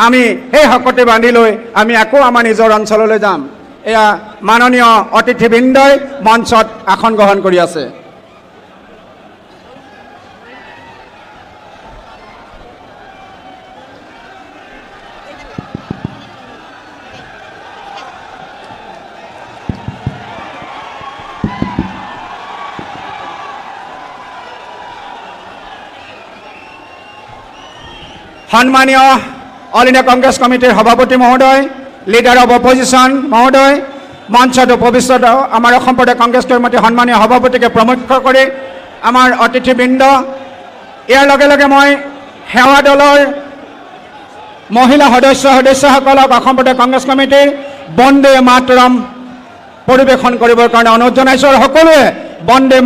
আমি সেই শকতি বান্ধি লৈ আমি আকৌ আমাৰ নিজৰ অঞ্চললৈ যাম। এয়া মাননীয় অতিথিবৃন্দই মঞ্চত আসন গ্ৰহণ কৰি আছে। সন্মানীয় অল ইণ্ডিয়া কংগ্ৰেছ কমিটিৰ সভাপতি মহোদয়, লিডাৰ অফ অপজিশ্যন মহোদয়, মঞ্চত উপবিষ্ট আমাৰ অসম প্ৰদেশ কংগ্ৰেছ কমিটিৰ সন্মানীয় সভাপতিকে প্ৰমুখ্য কৰি আমাৰ অতিথিবৃন্দ, ইয়াৰ লগে লগে মই সেৱা দলৰ মহিলা সদস্যসকলক অসম প্ৰদেশ কংগ্ৰেছ কমিটিৰ বন্দে মাতৰম পৰিৱেশন কৰিবৰ কাৰণে অনুৰোধ জনাইছোঁ। আৰু সকলোৱে বন্দে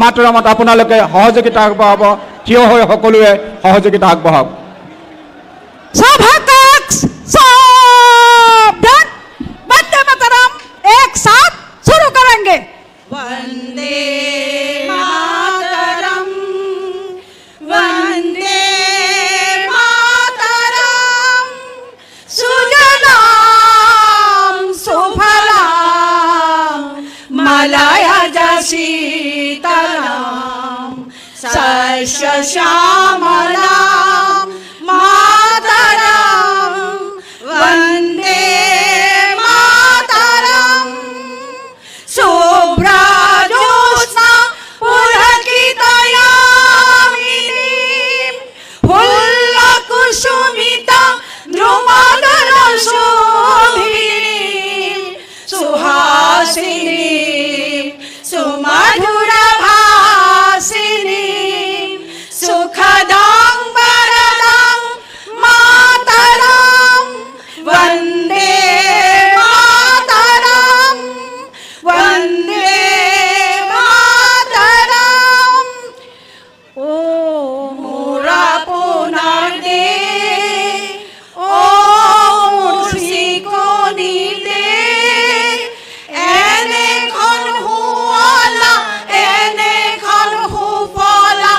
মাতৰমত আপোনালোকে সহযোগিতা আগবঢ়াব, থিয় হৈ সকলোৱে সহযোগিতা আগবঢ়াওক। सावधान, वंदे मातरम एक साथ शुरू करेंगे। वंदे मातरम, वंदे मातरम, सुजलाम सुफलाम मलयज शीतलाम शस्य श्यामलाम मातरम, वंदे मातरम, शुभ्रज्योत्स्ना पुलकितयामिनी फुल्लकुसुमिता द्रुमदलशोभिनी सुहासिनी सुमधुरभासिनी सुखदां वरदां मातरम, वंदे मातरम, वंदे मातरम। ओ मोरा पुनर्दे, ओ मुर्शिकोनी दे, एने खन हुआला, एने खन हुफला,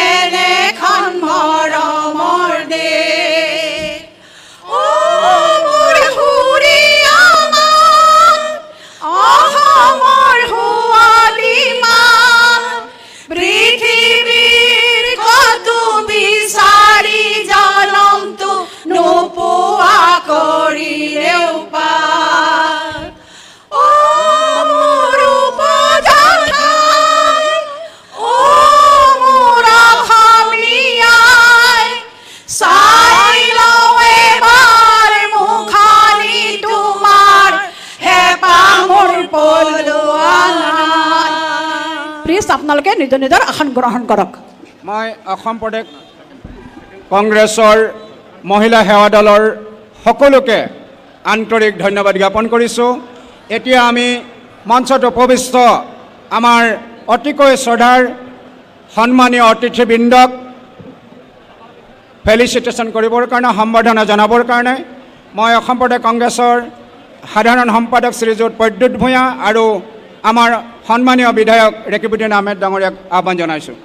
एने खन मरमर दे। ओ मोर हुरियामान, अहমৰ হুৱালিমান, পৃথিৱীৰ কতো বিচাৰি জনমটো নোপোৱা কৰিলেও পাৰ। অ মোৰ উপজনাই, অ মোৰ অসমীয়াই, চাই লওঁ এবাৰ মুখানি তোমাৰ, হেঁপাহ মোৰ পলোৱা নাই। প্লিজ আপোনালোকে নিজৰ নিজৰ আসন গ্ৰহণ কৰক। মই অসম প্ৰদেশ কংগ্ৰেছৰ মহিলা সেৱা দলৰ সকলোকে আন্তৰিক ধন্যবাদ জ্ঞাপন কৰিছোঁ। এতিয়া আমি মঞ্চত উপবিষ্ট আমাৰ অতিকৈ শ্ৰদ্ধাৰ সন্মানীয় অতিথিবৃন্দক ফেলিচিটেশ্যন কৰিবৰ কাৰণে, সম্বৰ্ধনা জনাবৰ কাৰণে মই অসম প্ৰদেশ কংগ্ৰেছৰ সাধাৰণ সম্পাদক শ্ৰীযুত প্ৰদ্যুৎ ভূঞা আৰু আমাৰ সন্মানীয় বিধায়ক ৰেকিবুদ্দিন আহমেদ ডাঙৰীয়াক আহ্বান জনাইছোঁ।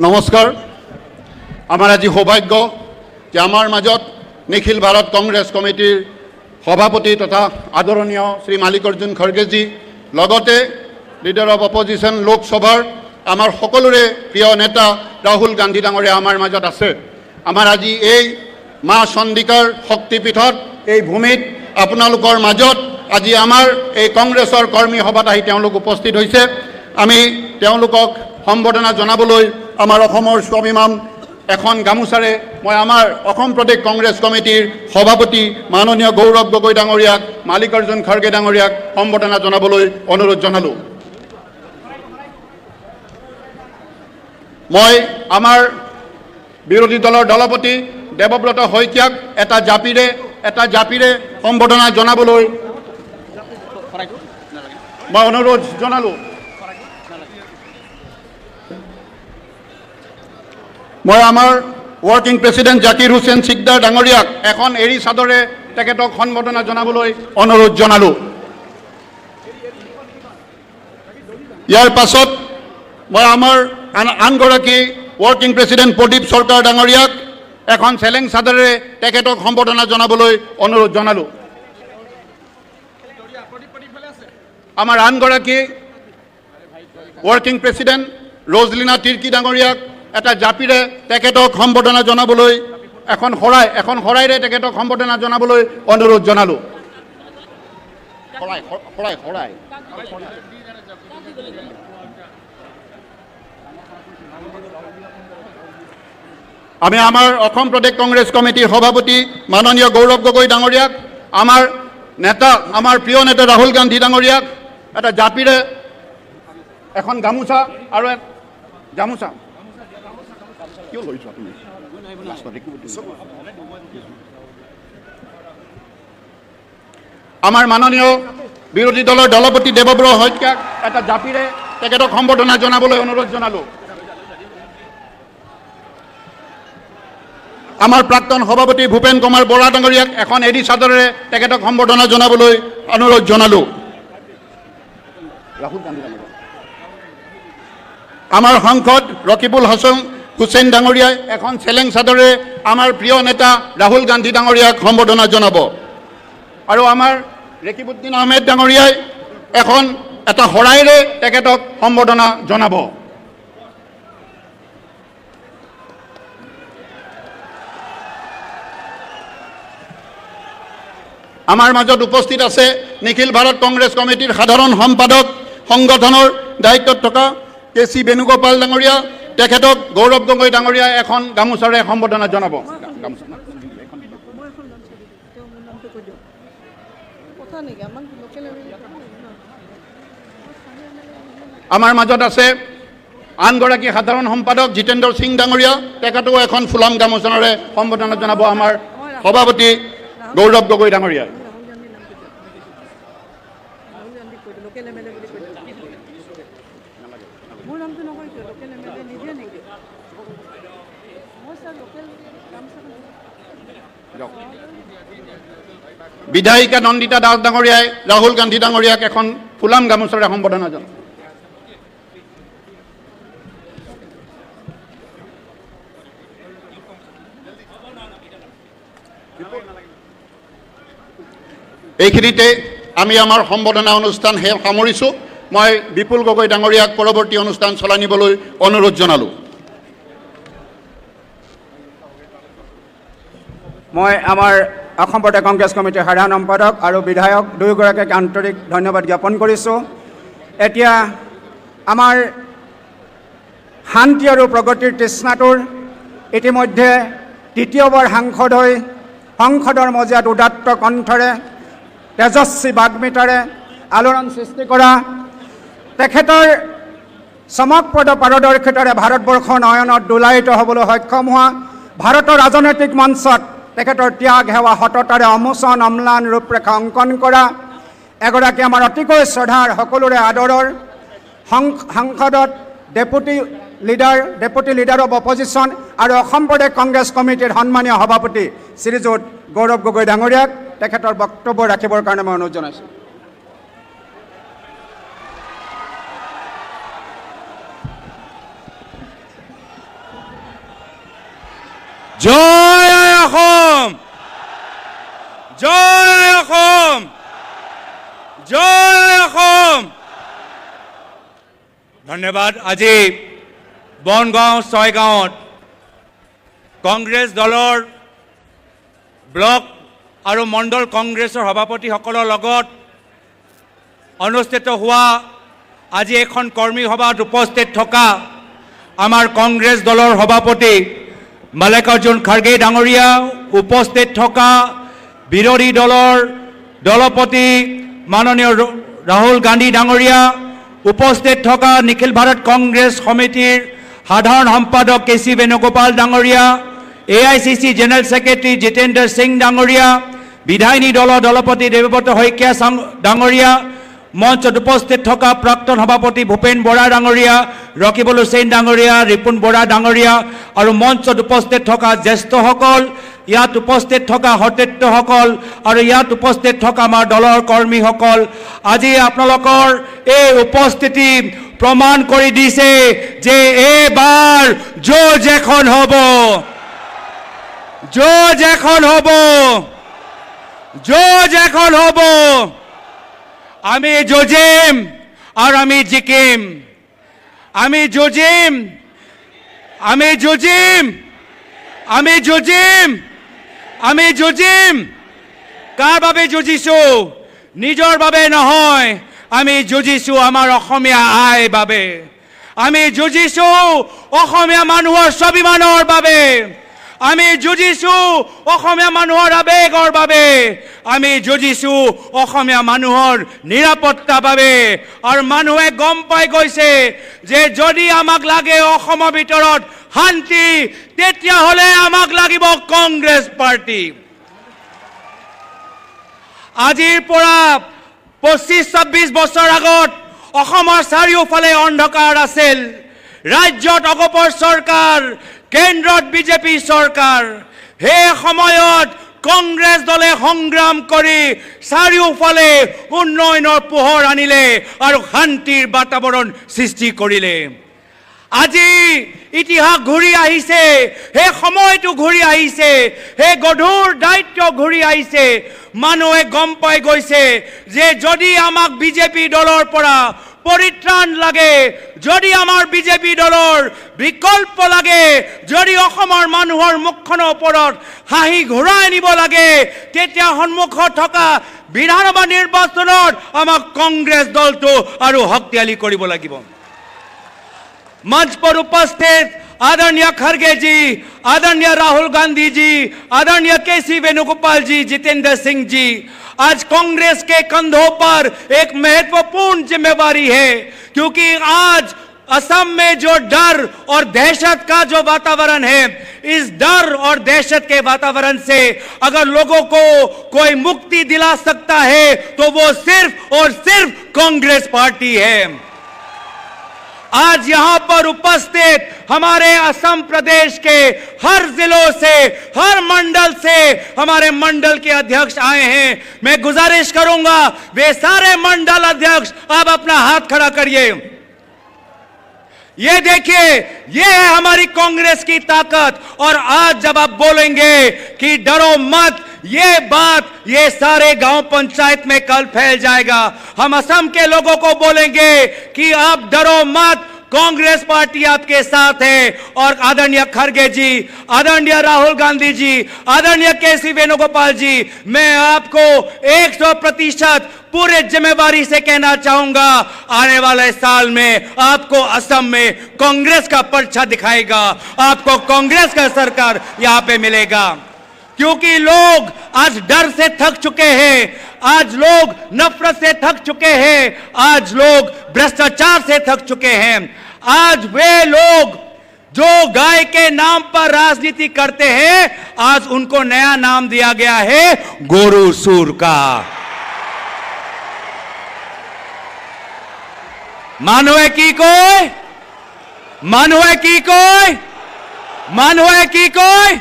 নমস্কাৰ। আমাৰ আজি সৌভাগ্য যে আমাৰ মাজত নিখিল ভাৰত কংগ্ৰেছ কমিটিৰ সভাপতি তথা আদৰণীয় শ্ৰী মাল্লিকাৰ্জুন খৰ্গেজী, লগতে লিডাৰ অফ অপজিশ্যন লোকসভাৰ আমাৰ সকলোৰে প্ৰিয় নেতা ৰাহুল গান্ধী ডাঙৰীয়া আমাৰ মাজত আছে। আমাৰ আজি এই মা চন্দিকাৰ শক্তিপীঠত, এই ভূমিত আপোনালোকৰ মাজত আজি আমাৰ এই কংগ্ৰেছৰ কৰ্মী সভাত আহি তেওঁলোক উপস্থিত হৈছে। আমি তেওঁলোকক সম্বৰ্ধনা জনাবলৈ আমাৰ অসমৰ স্বাভিমান এখন গামোচাৰে মই আমাৰ অসম প্ৰদেশ কংগ্ৰেছ কমিটিৰ সভাপতি মাননীয় গৌৰৱ গগৈ ডাঙৰীয়াক, মাল্লিকাৰ্জুন খৰ্গে ডাঙৰীয়াক সম্বৰ্ধনা জনাবলৈ অনুৰোধ জনালোঁ। মই আমাৰ বিৰোধী দলৰ দলপতি দেৱব্ৰত শইকীয়াক এটা জাপিৰে সম্বৰ্ধনা জনাবলৈ মই অনুৰোধ জনালোঁ। মই আমাৰ ৱৰ্কিং প্ৰেচিডেণ্ট জাকিৰ হুছেইন চিকদাৰ ডাঙৰীয়াক এখন এৰী চাদৰে তেখেতক সম্বৰ্ধনা জনাবলৈ অনুৰোধ জনালোঁ। ইয়াৰ পাছত মই আমাৰ আনগৰাকী ৱৰ্কিং প্ৰেচিডেণ্ট প্ৰদীপ চৰকাৰ ডাঙৰীয়াক এখন চেলেং চাদৰেৰে তেখেতক সম্বৰ্ধনা জনাবলৈ অনুৰোধ জনালোঁ। আমাৰ আনগৰাকী ৱৰ্কিং প্ৰেচিডেণ্ট ৰজলিনা তিৰ্কী ডাঙৰীয়াক এটা জাপিৰে তেখেতক সম্বৰ্ধনা জনাবলৈ এখন শৰাইৰে তেখেতক সম্বৰ্ধনা জনাবলৈ অনুৰোধ জনালোঁ। শৰাই আমি আমাৰ অসম প্ৰদেশ কংগ্ৰেছ কমিটিৰ সভাপতি মাননীয় গৌৰৱ গগৈ ডাঙৰীয়াক, আমাৰ নেতা, আমাৰ প্ৰিয় নেতা ৰাহুল গান্ধী ডাঙৰীয়াক এটা জাপিৰে এখন গামোচা আৰু গামোচা কিয় লৈছা তুমি? আমাৰ মাননীয় বিৰোধী দলৰ দলপতি দেৱব্ৰত শইকীয়াক এটা জাপিৰে তেখেতক সম্বৰ্ধনা জনাবলৈ অনুৰোধ জনালোঁ। আমাৰ প্ৰাক্তন সভাপতি ভূপেন কুমাৰ বৰা ডাঙৰীয়াক এখন এডি চাদৰেৰে তেখেতক সম্বৰ্ধনা জনাবলৈ অনুৰোধ জনালোঁ। আমাৰ সাংসদ ৰকিবুল হাছন হুছেইন ডাঙৰীয়াই এখন চেলেং চাদৰেৰে আমাৰ প্ৰিয় নেতা ৰাহুল গান্ধী ডাঙৰীয়াক সম্বৰ্ধনা জনাব। আৰু আমাৰ ৰেকিবুদ্দিন আহমেদ ডাঙৰীয়াই এটা শৰাইৰে তেখেতক সম্বৰ্ধনা জনাব। আমাৰ মাজত উপস্থিত আছে নিখিল ভাৰত কংগ্ৰেছ কমিটিৰ সাধাৰণ সম্পাদক সংগঠনৰ দায়িত্বত থকা কেচি বেণুগোপাল ডাঙৰীয়া, তেখেতক গৌৰৱ গগৈ ডাঙৰীয়াই এখন গামোচাৰে সম্বৰ্ধনা জনাব। আমাৰ মাজত আছে আনগৰাকী সাধাৰণ সম্পাদক জিতেন্দ্ৰ সিং ডাঙৰীয়া, তেখেতেও এখন ফুলাম গামোচাৰে সম্বৰ্ধনা জনাব আমাৰ সভাপতি গৌৰৱ গগৈ ডাঙৰীয়াই। বিধায়িকা নন্দিতা দাস ডাঙৰীয়াই ৰাহুল গান্ধী ডাঙৰীয়াক এখন ফুলাম গামোচাৰে সম্বৰ্ধনা জনাব। এইখিনিতে আমি আমাৰ সম্বৰ্ধনা অনুষ্ঠান সামৰিছোঁ। মই বিপুল গগৈ ডাঙৰীয়াক পৰৱৰ্তী অনুষ্ঠান চলাই নিবলৈ অনুৰোধ জনালোঁ। মই আমাৰ অসম প্ৰদেশ কংগ্ৰেছ কমিটিৰ সাধাৰণ সম্পাদক আৰু বিধায়ক দুয়োগৰাকীক আন্তৰিক ধন্যবাদ জ্ঞাপন কৰিছোঁ। এতিয়া আমাৰ শান্তি আৰু প্ৰগতিৰ তৃষ্ণাটোৰ ইতিমধ্যে তৃতীয়বাৰ সাংসদ হৈ সংসদৰ মজিয়াত উদাত্ত কণ্ঠৰে তেজস্বী বাগ্মিতাৰে আলোড়ন সৃষ্টি কৰা তেখেতৰ চমকপ্ৰদ পাৰদৰ্শিতাৰে ভাৰতবৰ্ষৰ নয়নত দোলায়িত হ'বলৈ সক্ষম হোৱা, ভাৰতৰ ৰাজনৈতিক মঞ্চত তেখেতৰ ত্যাগ সেৱা সততাৰে অমোচন অম্লান ৰূপৰেখা অংকন কৰা এগৰাকী আমাৰ অতিকৈ শ্ৰদ্ধাৰ সকলোৰে আদৰৰ সাংসদত ডেপুটি লিডাৰ অৱ অপজিশ্যন আৰু অসম প্ৰদেশ কংগ্ৰেছ কমিটিৰ সন্মানীয় সভাপতি শ্ৰীযুত গৌৰৱ গগৈ ডাঙৰীয়াক তেখেতৰ বক্তব্য ৰাখিবৰ কাৰণে মই অনুৰোধ জনাইছোঁ। জয় অসম, জয় অসম, জয় অসম। ধন্যবাদ। আজি বনগাঁও ছয়গাঁৱত কংগ্ৰেছ দলৰ ব্লক আৰু মণ্ডল কংগ্ৰেছৰ সভাপতিসকলৰ লগত অনুষ্ঠিত হোৱা আজি এখন কৰ্মী সভাত উপস্থিত থকা আমাৰ কংগ্ৰেছ দলৰ সভাপতি মাল্লিকাৰ্জুন খাৰ্গে ডাঙৰীয়া, উপস্থিত থকা বিৰোধী দলৰ দলপতি মাননীয় ৰাহুল গান্ধী ডাঙৰীয়া, উপস্থিত থকা নিখিল ভাৰত কংগ্ৰেছ সমিতিৰ সাধাৰণ সম্পাদক কেচি বেণুগোপাল ডাঙৰীয়া, AICC general secretary Jitendra Singh ডাঙৰীয়া, বিধায়িনী দলৰ দলপতি দেৱব্ৰত শইকীয়া ডাঙৰীয়া, মঞ্চত উপস্থিত থকা প্ৰাক্তন সভাপতি ভূপেন বৰা ডাঙৰীয়া, ৰকিবুল হুছেইন ডাঙৰীয়া, ৰিপুণ বৰা ডাঙৰীয়া আৰু মঞ্চত উপস্থিত থকা জ্যেষ্ঠসকল, ইয়াত উপস্থিত থকা সতীৰ্থসকল আৰু ইয়াত উপস্থিত থকা আমাৰ দলৰ কৰ্মীসকল, আজি আপোনালোকৰ এই উপস্থিতি প্ৰমাণ কৰি দিছে যে এইবাৰ যুঁজ এখন হ'ব, যুঁজ এখন হ'ব, যুঁজ এখন হ'ব। আমি যুঁজিম আৰু আমি জিকিম, আমি যুঁজিম, আমি যুঁজিম, আমি যুঁজিম, আমি যুঁজিম। কাৰ বাবে যুঁজিছো? নিজৰ বাবে নহয়, আমি যুঁজিছো আমাৰ অসমীয়া আইৰ বাবে, আমি যুঁজিছো অসমীয়া মানুহৰ স্বাভিমানৰ বাবে, আমি যুঁজিছো অসমীয়া মানুহৰ আৱেগৰ বাবে, আমি যুঁজিছো অসমীয়া মানুহৰ নিৰাপত্তাৰ বাবে। আৰু মানুহে গম পাই গৈছে যে যদি আমাক লাগে অসমৰ ভিতৰত শান্তি, তেতিয়াহ'লে আমাক লাগিব কংগ্ৰেছ পাৰ্টি। আজিৰ পৰা 25-26 বছৰ আগত অসমৰ চাৰিওফালে অন্ধকাৰ আছিল। ৰাজ্যত অগপৰ চৰকাৰ, কেন্দ্ৰত বিজেপি চৰকাৰ। সেই সময়ত কংগ্ৰেছ দলে সংগ্ৰাম কৰি চাৰিওফালে উন্নয়নৰ পোহৰ আনিলে আৰু শান্তিৰ বাতাবৰণ সৃষ্টি কৰিলে। আজি ইতিহাস ঘূৰি আহিছে, সেই সময়টো ঘূৰি আহিছে, সেই গধুৰ দায়িত্ব ঘূৰি আহিছে। মানুহে গম পাই গৈছে যে যদি আমাক বিজেপি দলৰ পৰা পৰিত্ৰাণ লাগে, যদি আমাৰ বিজেপি দলৰ বিকল্প লাগে, যদি অসমৰ মানুহৰ মুখখনৰ ওপৰত হাঁহি ঘূৰাই নিব লাগে, তেতিয়া সন্মুখত থকা বিধানসভা নিৰ্বাচনত আমাক কংগ্ৰেছ দলটো আৰু শক্তিশালী কৰিব লাগিব। मंच पर उपस्थित आदरणीय खड़गे जी, आदरणीय राहुल गांधी जी, आदरणीय केसी वेणुगोपाल जी, जितेंद्र सिंह जी, आज कांग्रेस के कंधों पर एक महत्वपूर्ण जिम्मेवारी है, क्योंकि आज असम में जो डर और दहशत का जो वातावरण है, इस डर और दहशत के वातावरण से अगर लोगों को कोई मुक्ति दिला सकता है तो वो सिर्फ और सिर्फ कांग्रेस पार्टी है। आज यहां पर उपस्थित हमारे असम प्रदेश के हर जिलों से, हर मंडल से हमारे मंडल के अध्यक्ष आए हैं। मैं गुजारिश करूंगा वे सारे मंडल अध्यक्ष आप अपना हाथ खड़ा करिए। ये देखिए, ये है हमारी कांग्रेस की ताकत। और आज जब आप बोलेंगे कि डरो मत, ये बात ये सारे गांव पंचायत में कल फैल जाएगा। हम असम के लोगों को बोलेंगे कि आप डरो मत, कांग्रेस पार्टी आपके साथ है। और आदरणीय खड़गे जी, आदरणीय राहुल गांधी जी, आदरणीय केसी वेणुगोपाल जी, मैं आपको 100% पूरे जिम्मेवारी से कहना चाहूंगा, आने वाले साल में आपको असम में कांग्रेस का पर्चा दिखाएगा, आपको कांग्रेस का सरकार यहां पे मिलेगा। क्योंकि लोग आज डर से थक चुके हैं, आज लोग नफरत से थक चुके हैं, आज लोग भ्रष्टाचार से थक चुके हैं। आज वे लोग जो गाय के नाम पर राजनीति करते हैं, आज उनको नया नाम दिया गया है गोरू सूर का। মানুহে কি কয়, মানুহে কি কয়, মানুহে কি কয়?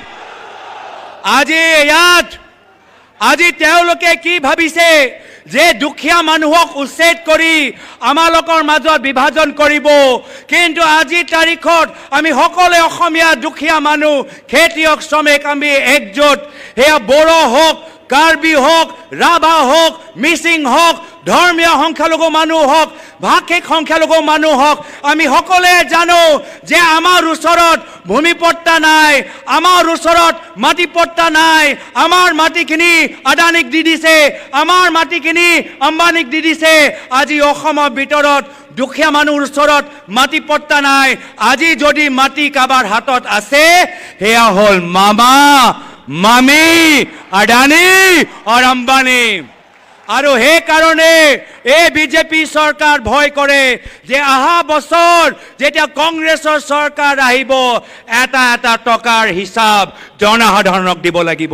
আজি তেওঁলোকে কি ভাবিছে যে দুখীয়া মানুহক উচ্ছেদ কৰি আমালোকৰ মাজত বিভাজন কৰিব। কিন্তু আজিৰ তাৰিখত আমি সকলোৱে অসমীয়া দুখীয়া মানুহ, খেতিয়ক, শ্ৰমিক আমি একজোট। সেয়া বড়ো হওক, কাৰ্বি হওক, ৰাভা হওক, মিচিং হওক, ধৰ্মীয় সংখ্যালঘু মানুহ হওক, ভাষিক সংখ্যালঘু মানুহ হওক, আমি সকলোৱে জানো যে আমাৰ ওচৰত ভূমিপট্টা নাই, আমাৰ ওচৰত মাটিপট্টা নাই। আমাৰ মাটিখিনি আদানীক দি দিছে, আমাৰ মাটিখিনি আম্বানীক দি দিছে। আজি অসমৰ ভিতৰত দুখীয়া মানুহৰ ওচৰত মাটিপট্টা নাই। আজি যদি মাটি কাৰোবাৰ হাতত আছে, সেয়া হ'ল মামা, মামী, আদানী আৰু আম্বানী। আৰু সেই কাৰণে এই বিজেপি চৰকাৰ ভয় কৰে যে অহা বছৰ যেতিয়া কংগ্ৰেছৰ চৰকাৰ আহিব, এটা এটা টকাৰ হিচাপ জনসাধাৰণক দিব লাগিব।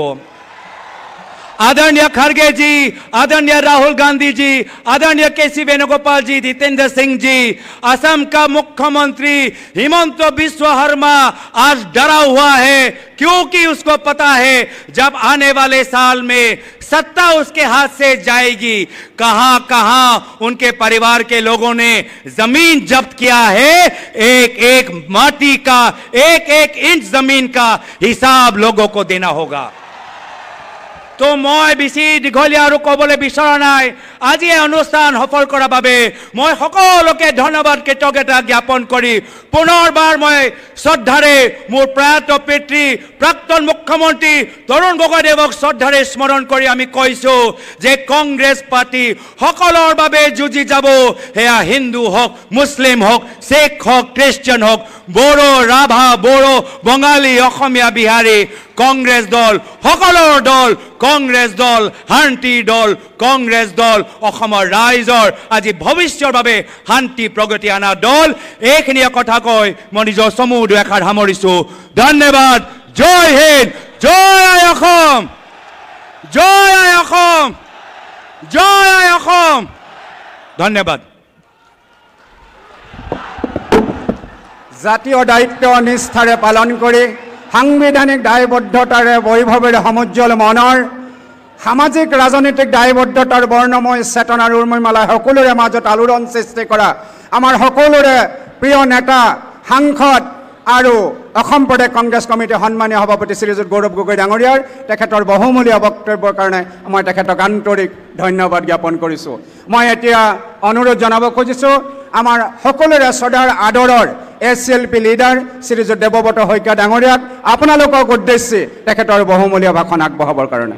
आदरणीय खड़गे जी, आदरणीय राहुल गांधी जी, आदरणीय केसी वेणुगोपाल जी, जितेंद्र सिंह जी, असम का मुख्यमंत्री हिमंत बिस्व शर्मा आज डरा हुआ है, क्योंकि उसको पता है जब आने वाले साल में सत्ता उसके हाथ से जाएगी, कहां कहां उनके परिवार के लोगों ने जमीन जब्त किया है, एक एक माटी का, एक एक इंच जमीन का हिसाब लोगों को देना होगा। তো মই বেছি দীঘলীয়া আৰু ক'বলৈ বিচৰা নাই। আজি এই অনুষ্ঠান সফল কৰাৰ বাবে মই সকলোকে ধন্যবাদ কৃতজ্ঞতা জ্ঞাপন কৰি পুনৰবাৰ মই শ্ৰদ্ধাৰে মোৰ প্ৰয়াত পিতৃ প্ৰাক্তন মুখ্যমন্ত্ৰী তৰুণ গগৈদেৱক শ্ৰদ্ধাৰে স্মৰণ কৰি আমি কৈছোঁ যে কংগ্ৰেছ পাৰ্টি সকলৰ বাবে যুঁজি যাব, সেয়া হিন্দু হওক, মুছলিম হওক, শিখ হওক, খ্ৰীষ্টিয়ান হওক, বড়ো, ৰাভা, বড়ো, বঙালী, অসমীয়া, বিহাৰী, কংগ্ৰেছ দল সকলৰ দল, কংগ্ৰেছ দল শান্তি দল, কংগ্ৰেছ দল অসমৰ ৰাইজৰ আজি ভৱিষ্যৰ বাবে শান্তি প্ৰগতি অনা দল। এইখিনিয়ে কথা কৈ মই নিজৰ চমু দুআষাৰ সামৰিছোঁ। ধন্যবাদ। জয় হিন্দ, জয় আই অসম, জয় আই অসম, জয় আই অসম। ধন্যবাদ। জাতীয় দায়িত্ব নিষ্ঠাৰে পালন কৰি সাংবিধানিক দায়বদ্ধতাৰে বৈভৱেৰে সমুজ্জ্বল মনৰ সামাজিক ৰাজনৈতিক দায়বদ্ধতাৰ বৰ্ণময় চেতনাৰ উৰ্মিমালাই সকলোৰে মাজত আলোড়ন সৃষ্টি কৰা আমাৰ সকলোৰে প্ৰিয় নেতা সাংসদ আৰু অসম প্ৰদেশ কংগ্ৰেছ কমিটিৰ সন্মানীয় সভাপতি শ্ৰীযুত গৌৰৱ গগৈ ডাঙৰীয়াৰ তেখেতৰ বহুমূলীয়া বক্তব্যৰ কাৰণে মই তেখেতক আন্তৰিক ধন্যবাদ জ্ঞাপন কৰিছোঁ। মই এতিয়া অনুৰোধ জনাব খুজিছোঁ আমাৰ সকলোৰে শ্ৰদ্ধাৰ আদৰৰ SLP লিডাৰ শ্ৰীযুত দেৱব্ৰত শইকীয়া ডাঙৰীয়াক আপোনালোকক উদ্দেশ্যি তেখেতৰ বহুমূলীয়া ভাষণ আগবঢ়াবৰ কাৰণে।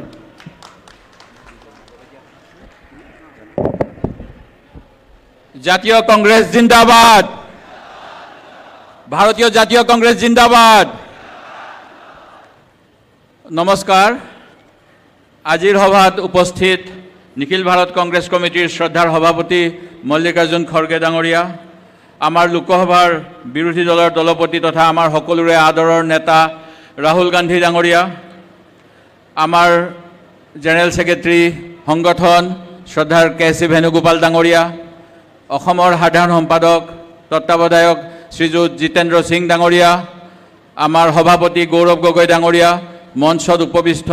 জাতীয় কংগ্রেস জিন্দাবাদ, ভারতীয় জাতীয় কংগ্রেস জিন্দাবাদ। নমস্কাৰ। আজিৰ সভাত উপস্থিত নিখিল ভাৰত কংগ্ৰেছ কমিটিৰ শ্ৰদ্ধাৰ সভাপতি মল্লিকাৰ্জুন খড়গে ডাঙৰীয়া, আমাৰ লোকসভাৰ বিৰোধী দলৰ দলপতি তথা আমাৰ সকলোৰে আদৰৰ নেতা ৰাহুল গান্ধী ডাঙৰীয়া, আমাৰ জেনেৰেল ছেক্ৰেটাৰী সংগঠন শ্ৰদ্ধাৰ কেচি বেণুগোপাল ডাঙৰীয়া, অসমৰ সাধাৰণ সম্পাদক তত্ত্বাৱধায়ক শ্ৰীযুত জিতেন্দ্ৰ সিং ডাঙৰীয়া, আমাৰ সভাপতি গৌৰৱ গগৈ ডাঙৰীয়া, মঞ্চত উপবিষ্ট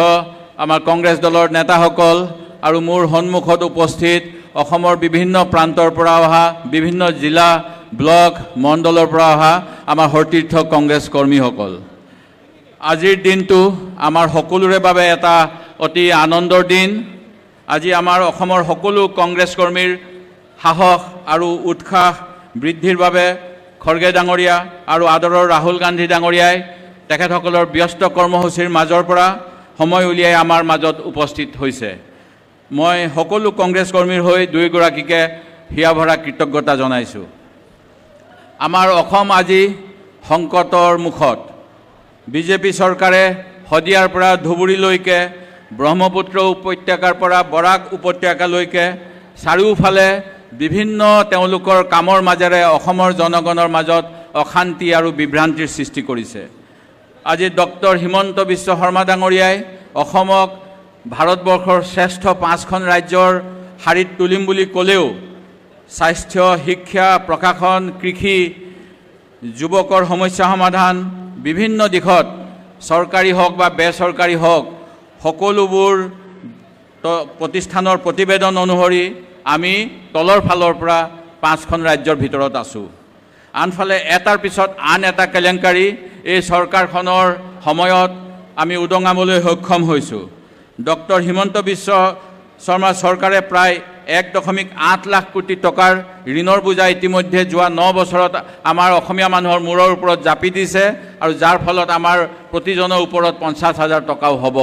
আমাৰ কংগ্ৰেছ দলৰ নেতাসকল আৰু মোৰ সন্মুখত উপস্থিত অসমৰ বিভিন্ন প্ৰান্তৰ পৰা অহা, বিভিন্ন জিলা, ব্লক, মণ্ডলৰ পৰা অহা আমাৰ সতীৰ্থ কংগ্ৰেছ কৰ্মীসকল, আজিৰ দিনটো আমাৰ সকলোৰে বাবে এটা অতি আনন্দৰ দিন। আজি আমাৰ অসমৰ সকলো কংগ্ৰেছ কৰ্মীৰ সাহস আৰু উৎসাহ বৃদ্ধিৰ বাবে খড়গে ডাঙৰীয়া আৰু আদৰৰ ৰাহুল গান্ধী ডাঙৰীয়াই তেখেতসকলৰ ব্যস্ত কৰ্মসূচীৰ মাজৰ পৰা সময় উলিয়াই আমাৰ মাজত উপস্থিত হৈছে। মই সকলো কংগ্ৰেছ কৰ্মীৰ হৈ দুয়োগৰাকীকে হিয়াভৰা কৃতজ্ঞতা জনাইছোঁ। আমাৰ অসম আজি সংকটৰ মুখত। বিজেপি চৰকাৰে শদিয়াৰ পৰা ধুবুৰীলৈকে, ব্ৰহ্মপুত্ৰ উপত্যকাৰ পৰা বৰাক উপত্যকালৈকে চাৰিওফালে বিভিন্ন তেওঁলোকৰ কামৰ মাজেৰে অসমৰ জনগণৰ মাজত অশান্তি আৰু বিভ্ৰান্তিৰ সৃষ্টি কৰিছে। আজি ডক্টৰ হিমন্ত বিশ্ব শৰ্মা ডাঙৰীয়াই অসমক ভাৰতবৰ্ষৰ শ্ৰেষ্ঠ 5খন ৰাজ্যৰ শাৰীত তুলিম বুলি ক'লেও স্বাস্থ্য, শিক্ষা, প্ৰশাসন, কৃষি, যুৱকৰ সমস্যা সমাধান বিভিন্ন দিশত চৰকাৰী হওক বা বেচৰকাৰী হওক সকলোবোৰ প্ৰতিষ্ঠানৰ প্ৰতিবেদন অনুসৰি আমি তলৰ ফালৰ পৰা 5খন ৰাজ্যৰ ভিতৰত আছোঁ। আনফালে এটাৰ পিছত আন এটা কেলেংকাৰী এই চৰকাৰখনৰ সময়ত আমি উদঙাবলৈ সক্ষম হৈছোঁ। ডক্টৰ হিমন্ত বিশ্ব শৰ্মা চৰকাৰে প্ৰায় 1.8 লাখ কোটি টকাৰ ঋণৰ বোজা ইতিমধ্যে যোৱা 9 বছৰত আমাৰ অসমীয়া মানুহৰ মূৰৰ ওপৰত জাপি দিছে আৰু যাৰ ফলত আমাৰ প্ৰতিজনৰ ওপৰত 50,000 টকাও হ'ব।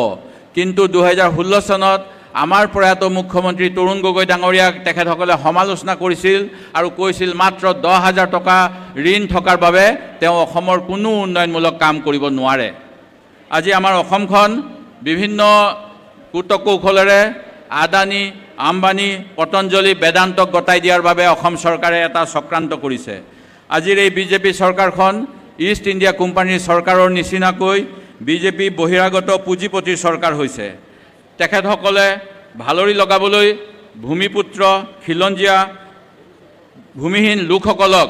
কিন্তু 2016 চনত আমাৰ প্ৰয়াত মুখ্যমন্ত্ৰী তৰুণ গগৈ ডাঙৰীয়াক তেখেতসকলে সমালোচনা কৰিছিল আৰু কৈছিল মাত্ৰ 10,000 টকা ঋণ থকাৰ বাবে তেওঁ অসমৰ কোনো উন্নয়নমূলক কাম কৰিব নোৱাৰে। আজি আমাৰ অসমখন বিভিন্ন কূটকৌশলেৰে আদানী, আম্বানী, পতঞ্জলি, বেদান্তক গতাই দিয়াৰ বাবে অসম চৰকাৰে এটা চক্ৰান্ত কৰিছে। আজিৰ এই বিজেপি চৰকাৰখন ইষ্ট ইণ্ডিয়া কোম্পানীৰ চৰকাৰৰ নিচিনাকৈ বিজেপি বহিৰাগত পুঁজিপতিৰ চৰকাৰ হৈছে। তেখেতসকলে ভালৰি লগাবলৈ ভূমিপুত্ৰ খিলঞ্জীয়া ভূমিহীন লোকসকলক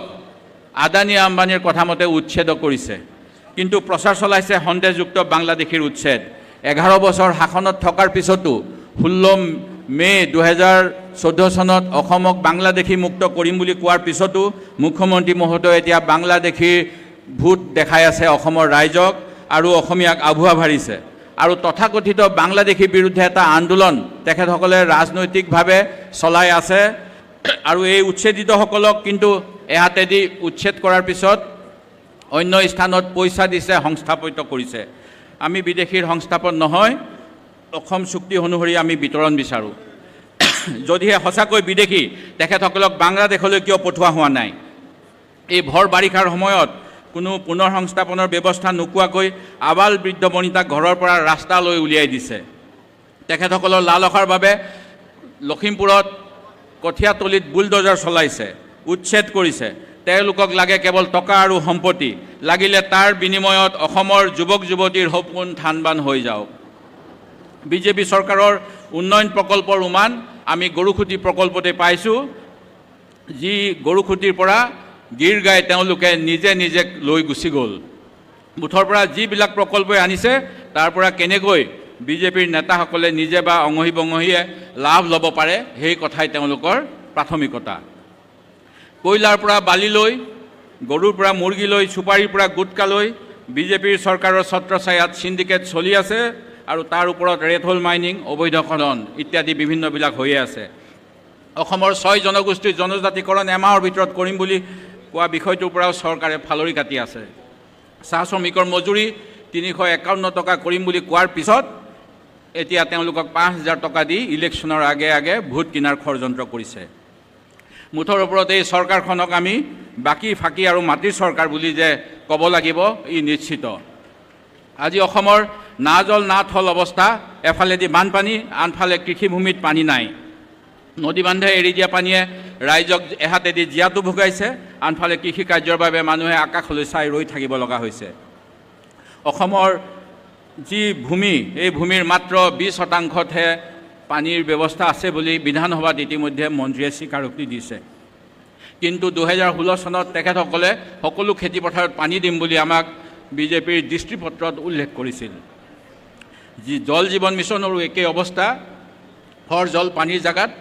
আদানী আম্বানীৰ কথা মতে উচ্ছেদ কৰিছে, কিন্তু প্ৰচাৰ চলাইছে সন্দেহযুক্ত বাংলাদেশীৰ উচ্ছেদ। 11 বছৰ শাসনত থকাৰ পিছতো 16 মে 2014 চনত অসমক বাংলাদেশী মুক্ত কৰিম বুলি কোৱাৰ পিছতো মুখ্যমন্ত্ৰী মহোদয় এতিয়া বাংলাদেশী ভূত দেখাই আছে অসমৰ ৰাইজক আৰু অসমীয়াক আভুৱা ভাৰিছে। আৰু তথাকথিত বাংলাদেশীৰ বিৰুদ্ধে এটা আন্দোলন তেখেতসকলে ৰাজনৈতিকভাৱে চলাই আছে। আৰু এই উচ্ছেদিতসকলক কিন্তু এহাতেদি উচ্ছেদ কৰাৰ পিছত অন্য স্থানত পইচা দিছে, সংস্থাপিত কৰিছে। আমি বিদেশীৰ সংস্থাপন নহয়, অসম চুক্তি অনুসৰি আমি বিতৰণ বিচাৰোঁ। যদিহে সঁচাকৈ বিদেশী, তেখেতসকলক বাংলাদেশলৈ কিয় পঠোৱা হোৱা নাই? এই ভৰ বাৰিষাৰ সময়ত কোনো পুনৰ সংস্থাপনৰ ব্যৱস্থা নোকোৱাকৈ আবাল বৃদ্ধ বনিতাক ঘৰৰ পৰা ৰাস্তালৈ উলিয়াই দিছে। তেখেতসকলৰ লালসাৰ বাবে লখিমপুৰত কঠীয়াতলিত বুলডোজাৰ চলাইছে, উচ্ছেদ কৰিছে। তেওঁলোকক লাগে কেৱল টকা আৰু সম্পত্তি, লাগিলে তাৰ বিনিময়ত অসমৰ যুৱক যুৱতীৰ সপোন থানবান হৈ যাওক। বিজেপি চৰকাৰৰ উন্নয়ন প্ৰকল্পৰ উমান আমি গৰুখুটি প্ৰকল্পতে পাইছোঁ, যি গৰুখুটিৰ পৰা গীৰ গাই তেওঁলোকে নিজে নিজে লৈ গুচি গ'ল। মুঠৰ পৰা যিবিলাক প্ৰকল্পই আনিছে তাৰ পৰা কেনেকৈ বিজেপিৰ নেতাসকলে নিজে বা অঙহী বঙহীয়ে লাভ ল'ব পাৰে, সেই কথাই তেওঁলোকৰ প্ৰাথমিকতা। কয়লাৰ পৰা বালিলৈ, গৰুৰ পৰা মুৰ্গীলৈ, চুপাৰীৰ পৰা গুটকালৈ বিজেপিৰ চৰকাৰৰ ছত্ৰছায়াত চিণ্ডিকেট চলি আছে আৰু তাৰ ওপৰত ৰেড হোল মাইনিং, অবৈধ খনন ইত্যাদি বিভিন্নবিলাক হৈয়ে আছে। অসমৰ 6 জনগোষ্ঠীৰ জনজাতিকৰণ এমাহৰ ভিতৰত কৰিম বুলি কোৱা বিষয়টোৰ পৰাও চৰকাৰে ফালৰি কাটি আছে। চাহ শ্ৰমিকৰ মজুৰি 351 টকা কৰিম বুলি কোৱাৰ পিছত এতিয়া তেওঁলোকক 5000 টকা দি ইলেকশ্যনৰ আগে আগে ভোট কিনাৰ ষড়যন্ত্ৰ কৰিছে। মুঠৰ ওপৰত এই চৰকাৰখনক আমি বাকী ফাঁকি আৰু মাটিৰ চৰকাৰ বুলি যে ক'ব লাগিব, ই নিশ্চিত। আজি অসমৰ না জল না থল অৱস্থা, এফালেদি বানপানী, আনফালে কৃষিভূমিত পানী নাই। নদী বান্ধে এৰি দিয়া পানীয়ে ৰাইজক এহাতেদি জীয়াতো ভোগাইছে, আনফালে কৃষি কাৰ্যৰ বাবে মানুহে আকাশলৈ চাই ৰৈ থাকিব লগা হৈছে। অসমৰ যি ভূমি, এই ভূমিৰ মাত্ৰ 20% পানীৰ ব্যৱস্থা আছে বুলি বিধানসভাত ইতিমধ্যে মন্ত্ৰীয়ে স্বীকাৰোক্তি দিছে। কিন্তু 2016 চনত তেখেতসকলে সকলো খেতিপথাৰত পানী দিম বুলি আমাক বিজেপিৰ দৃষ্টিপত্ৰত উল্লেখ কৰিছিল। যি জল জীৱন মিছনৰো একেই অৱস্থা, হৰ জল পানীৰ জেগাত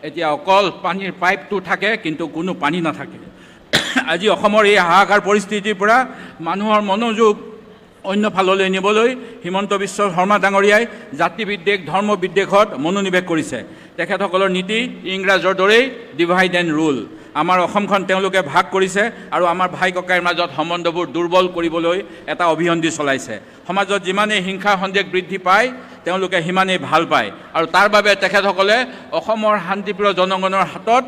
এতিয়া অকল পানীৰ পাইপটো থাকে কিন্তু কোনো পানী নাথাকে। আজি অসমৰ এই হাহাকাৰ পৰিস্থিতিৰ পৰা মানুহৰ মনোযোগ অন্য ফাললৈ নিবলৈ হিমন্ত বিশ্ব শৰ্মা ডাঙৰীয়াই জাতিবিদ্বেষ ধৰ্মবিদ্বেষত মনোনিৱেশ কৰিছে। তেখেতসকলৰ নীতি ইংৰাজৰ দৰেই ডিভাইড এণ্ড ৰুল। আমাৰ অসমখন তেওঁলোকে ভাগ কৰিছে আৰু আমাৰ ভাই ককাইৰ মাজত সম্বন্ধবোৰ দুৰ্বল কৰিবলৈ এটা অভিসন্ধি চলাইছে। সমাজত যিমানেই হিংসা সন্দেহ বৃদ্ধি পায় তেওঁলোকে সিমানেই ভাল পায় আৰু তাৰ বাবে তেখেতসকলে অসমৰ শান্তিপ্ৰিয় জনগণৰ হাতত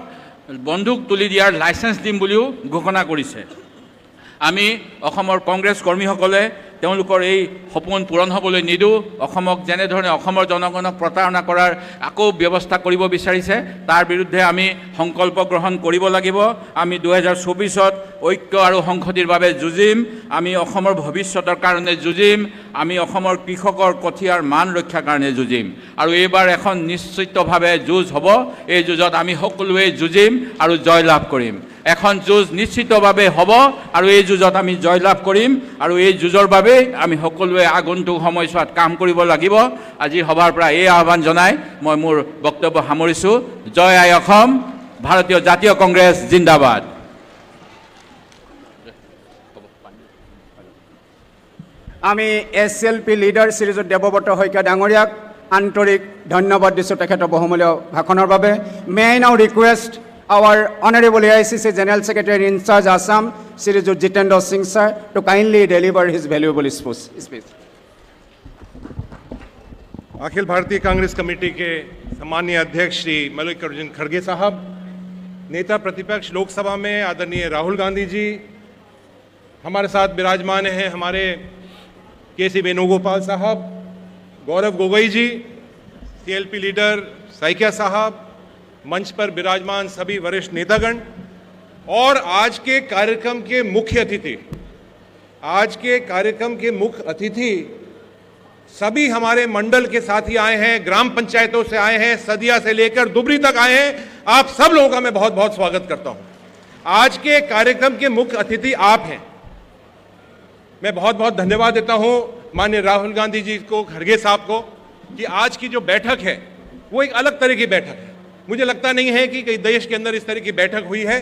বন্দুক তুলি দিয়াৰ লাইচেঞ্চ দিম বুলিও ঘোষণা কৰিছে। আমি অসমৰ কংগ্ৰেছ কৰ্মীসকলে তেওঁলোকৰ এই সপোন পূৰণ হ'বলৈ নিদিওঁ। অসমক যেনেধৰণে অসমৰ জনগণক প্ৰতাৰণা কৰাৰ আকৌ ব্যৱস্থা কৰিব বিচাৰিছে তাৰ বিৰুদ্ধে আমি সংকল্প গ্ৰহণ কৰিব লাগিব। আমি 2024ত ঐক্য আৰু সংহতিৰ বাবে যুঁজিম। আমি অসমৰ ভৱিষ্যতৰ কাৰণে যুঁজিম। আমি অসমৰ কৃষকৰ কঠীয়াৰ মান ৰক্ষাৰ কাৰণে যুঁজিম আৰু এইবাৰ এখন নিশ্চিতভাৱে যুঁজ হ'ব। এই যুঁজত আমি সকলোৱে যুঁজিম আৰু জয়লাভ কৰিম। এখন যুঁজ নিশ্চিতভাৱে হ'ব আৰু এই যুঁজত আমি জয়লাভ কৰিম আৰু এই যুঁজৰ বাবে আমি সকলোৱে আগন্তুক সময়ছোৱাত কাম কৰিব লাগিব। আজিৰ সভাৰ পৰা এই আহ্বান জনাই মই মোৰ বক্তব্য সামৰিছোঁ। জয় আই অসম, ভাৰতীয় জাতীয় কংগ্ৰেছ জিন্দাবাদ। আমি SLP লিডাৰ শ্ৰীযুত দেৱব্ৰত শইকীয়া ডাঙৰীয়াক আন্তৰিক ধন্যবাদ দিছোঁ তেখেতৰ বহুমূলীয় ভাষণৰ বাবে। May I now request our Honorable AICC General Secretary in charge Assam, Shri Jitendra Singh sir, to kindly deliver his valuable speech. Akhil Bharatiya Congress committee के सम्मानीय अध्यक्ष श्री मल्लिकार्जुन खड़गे साहब, नेता प्रतिपक्ष लोकसभा में आदरणीय राहुल गांधी जी, हमारे साथ विराजमान हैं हमारे KC वेणुगोपाल साहब, गौरव गोगोई जी, CLP लीडर साइकिया साहब, मंच पर विराजमान सभी वरिष्ठ नेतागण और आज के कार्यक्रम के मुख्य अतिथि सभी हमारे मंडल के साथी आए हैं, ग्राम पंचायतों से आए हैं, सदिया से लेकर दुबरी तक आए हैं। आप सब लोगों का मैं बहुत बहुत स्वागत करता हूं। आज के कार्यक्रम के मुख्य अतिथि आप हैं। मैं बहुत बहुत धन्यवाद देता हूं माननीय राहुल गांधी जी को, खड़गे साहब को, कि आज की जो बैठक है वो एक अलग तरह की बैठक है। मुझे लगता नहीं है कि कई देश के अंदर इस तरह की बैठक हुई है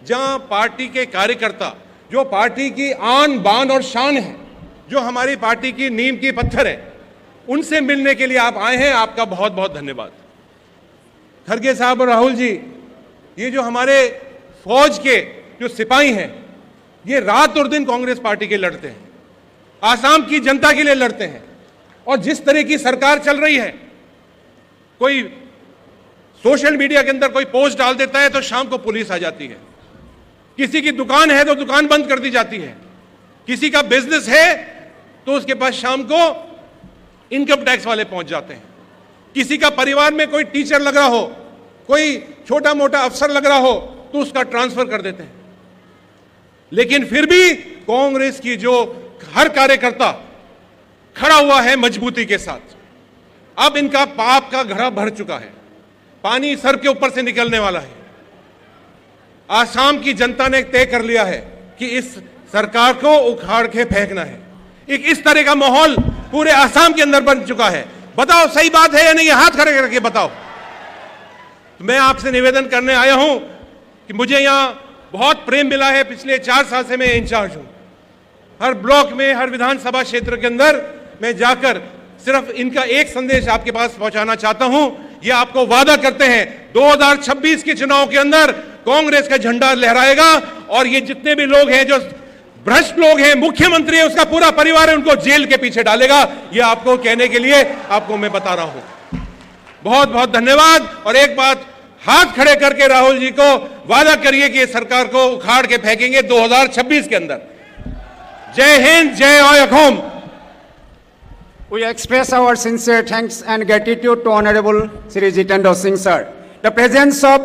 जहां पार्टी के कार्यकर्ता, जो पार्टी की आन बान और शान है, जो हमारी पार्टी की नींव की पत्थर है, उनसे मिलने के लिए आप आए हैं। आपका बहुत बहुत धन्यवाद। खड़गे साहब और राहुल जी, ये जो हमारे फौज के जो सिपाही हैं, ये रात और दिन कांग्रेस पार्टी के लड़ते हैं, आसाम की जनता के लिए लड़ते हैं। और जिस तरह की सरकार चल रही है, कोई सोशल मीडिया के अंदर कोई पोस्ट डाल देता है तो शाम को पुलिस आ जाती है, किसी की दुकान है तो दुकान बंद कर दी जाती है, किसी का बिजनेस है तो उसके पास शाम को इनकम टैक्स वाले पहुंच जाते हैं, किसी का परिवार में कोई टीचर लग रहा हो, कोई छोटा मोटा अफसर लग रहा हो तो उसका ट्रांसफर कर देते हैं। लेकिन फिर भी कांग्रेस की जो हर कार्यकर्ता खड़ा हुआ है मजबूती के साथ। अब इनका पाप का घड़ा भर चुका है, पानी सर के ऊपर से निकलने वाला है। आसाम की जनता ने तय कर लिया है कि इस सरकार को उखाड़ के फेंकना है। एक इस तरह का माहौल पूरे आसाम के अंदर बन चुका है। बताओ सही बात है या नहीं? हाथ खड़े करके बताओ। तो मैं आपसे निवेदन करने आया हूं कि मुझे यहां बहुत प्रेम मिला है। पिछले 4 साल से मैं इंचार्ज हूं। हर ब्लॉक में, हर विधानसभा क्षेत्र के अंदर मैं जाकर सिर्फ इनका एक संदेश आपके पास पहुंचाना चाहता हूं। ये आपको वादा करते हैं 2026 के चुनाव के अंदर कांग्रेस का झंडा लहराएगा और ये जितने भी लोग हैं जो भ्रष्ट लोग हैं, मुख्यमंत्री है, उसका पूरा परिवार है, उनको जेल के पीछे डालेगा। ये आपको कहने के लिए आपको मैं बता रहा हूं। बहुत बहुत धन्यवाद। और एक बात, हाथ खड़े करके राहुल जी को वादा करिए कि सरकार को उखाड़ के फेंकेंगे 2026 के अंदर। जय हिंद, जय Assam. We express our sincere thanks and gratitude to Honorable Shri Jitendra Singh sir. The presence of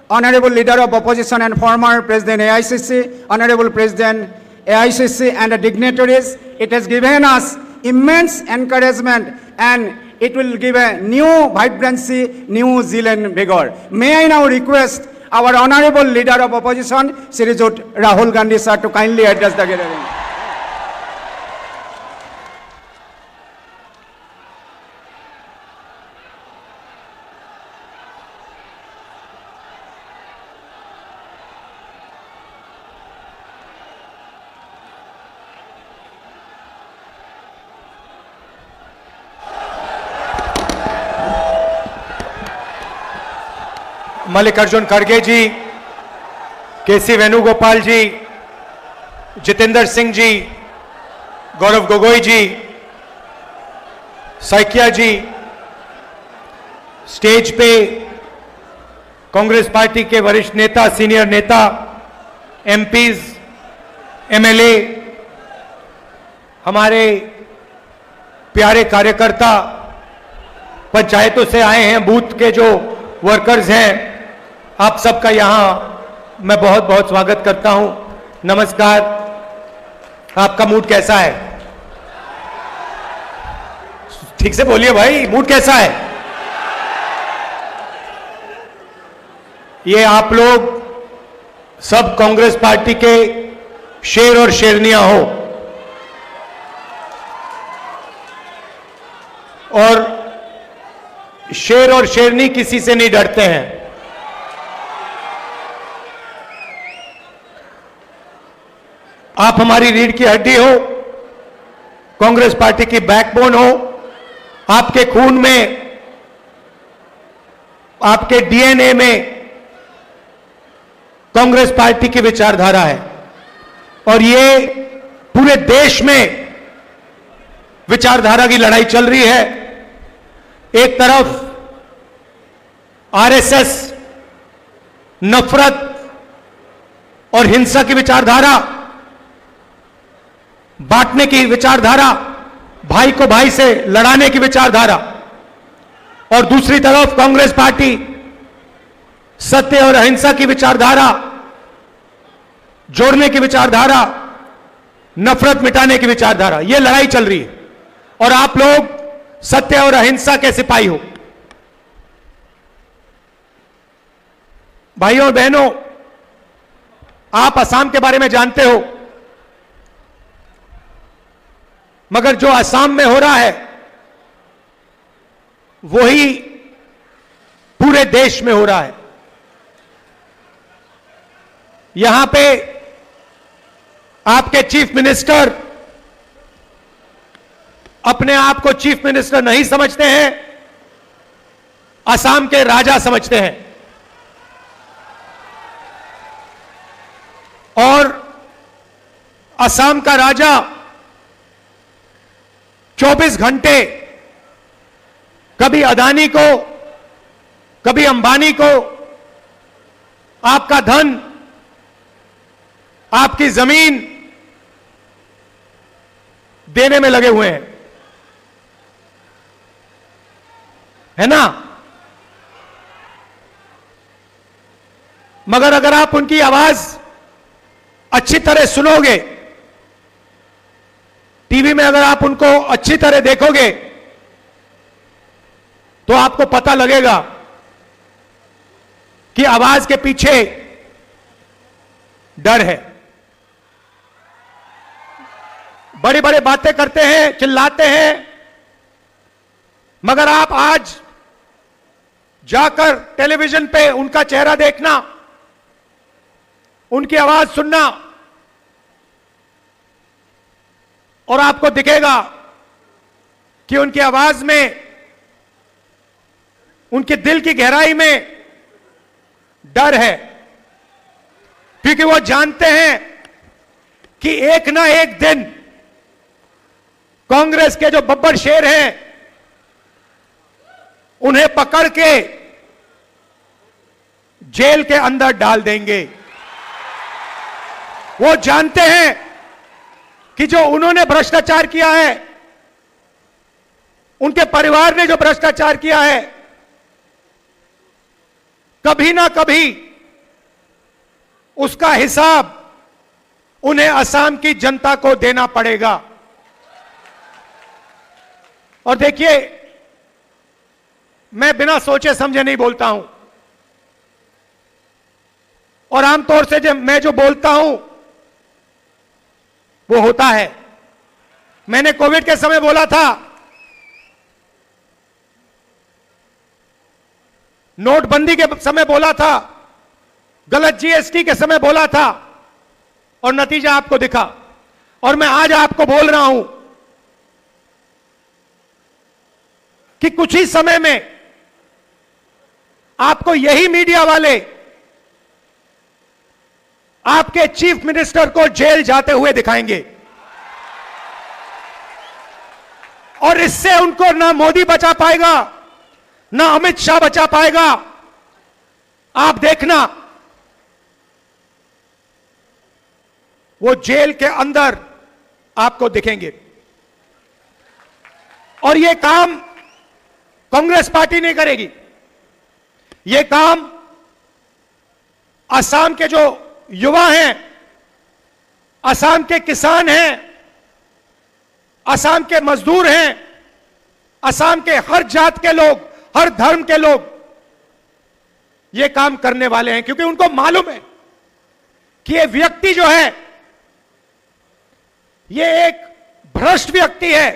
Honorable Leader of Opposition and former President AICC, Honorable President AICC and the dignitaries, it has given us immense encouragement and it will give a new vibrancy, new zeal and vigor. May I now request our Honorable Leader of Opposition, Shri Rahul Gandhi sir, to kindly address the gathering. Mallikarjun खड़गे जी, केसी वेणुगोपाल जी, जितेंद्र सिंह जी, गौरव गोगोई जी, सैकिया जी, stage पे Congress party के वरिष्ठ नेता, senior नेता, MPs, MLA, हमारे प्यारे कार्यकर्ता, पंचायतों से आए हैं, बूथ के जो वर्कर्स हैं, आप सबका यहां मैं बहुत बहुत स्वागत करता हूं। नमस्कार। आपका मूड कैसा है? ठीक से बोलिए भाई, मूड कैसा है? ये आप लोग सब कांग्रेस पार्टी के शेर और शेरनियां हो और शेर और शेरनी किसी से नहीं डरते हैं। आप हमारी रीढ़ की हड्डी हो, कांग्रेस पार्टी की बैकबोन हो, आपके खून में, आपके डीएनए में कांग्रेस पार्टी की विचारधारा है और ये पूरे देश में विचारधारा की लड़ाई चल रही है। एक तरफ आरएसएस, नफरत और हिंसा की विचारधारा, बांटने की विचारधारा, भाई को भाई से लड़ाने की विचारधारा, और दूसरी तरफ कांग्रेस पार्टी सत्य और अहिंसा की विचारधारा, जोड़ने की विचारधारा, नफरत मिटाने की विचारधारा। यह लड़ाई चल रही है। और आप लोग सत्य और अहिंसा के सिपाही हो। भाइयों और बहनों, आप असम के बारे में जानते हो, मगर जो असम में हो रहा है वही पूरे देश में हो रहा है। यहां पे आपके चीफ मिनिस्टर अपने आप को चीफ मिनिस्टर नहीं समझते हैं, असम के राजा समझते हैं। और असम का राजा 24 घंटे कभी अदानी को, कभी अंबानी को आपका धन, आपकी जमीन देने में लगे हुए हैं, है ना। मगर अगर आप उनकी आवाज अच्छी तरह सुनोगे, टीवी में अगर आप उनको अच्छी तरह देखोगे, तो आपको पता लगेगा कि आवाज के पीछे डर है। बड़ी बड़ी बातें करते हैं, चिल्लाते हैं, मगर आप आज जाकर टेलीविजन पे उनका चेहरा देखना, उनकी आवाज सुनना, और आपको दिखेगा कि उनकी आवाज में, उनके दिल की गहराई में डर है। क्योंकि वो जानते हैं कि एक ना एक दिन कांग्रेस के जो बब्बर शेर हैं उन्हें पकड़ के जेल के अंदर डाल देंगे। वो जानते हैं कि जो उन्होंने भ्रष्टाचार किया है, उनके परिवार ने जो भ्रष्टाचार किया है, कभी ना कभी उसका हिसाब उन्हें असम की जनता को देना पड़ेगा। और देखिए, मैं बिना सोचे समझे नहीं बोलता हूं, और आमतौर से जब मैं जो बोलता हूं वो होता है। मैंने कोविड के समय बोला था, नोटबंदी के समय बोला था, गलत जीएसटी के समय बोला था, और नतीजा आपको दिखा। और मैं आज आपको बोल रहा हूं कि कुछ ही समय में आपको यही मीडिया वाले आपके चीफ मिनिस्टर को जेल जाते हुए दिखाएंगे, और इससे उनको ना मोदी बचा पाएगा, ना अमित शाह बचा पाएगा। आप देखना, वो जेल के अंदर आपको दिखेंगे। और यह काम कांग्रेस पार्टी नहीं करेगी, यह काम असम के जो युवा हैं, असम के किसान हैं, असम के मजदूर हैं, असम के हर जात के लोग, हर धर्म के लोग यह काम करने वाले हैं। क्योंकि उनको मालूम है कि यह व्यक्ति जो है, यह एक भ्रष्ट व्यक्ति है।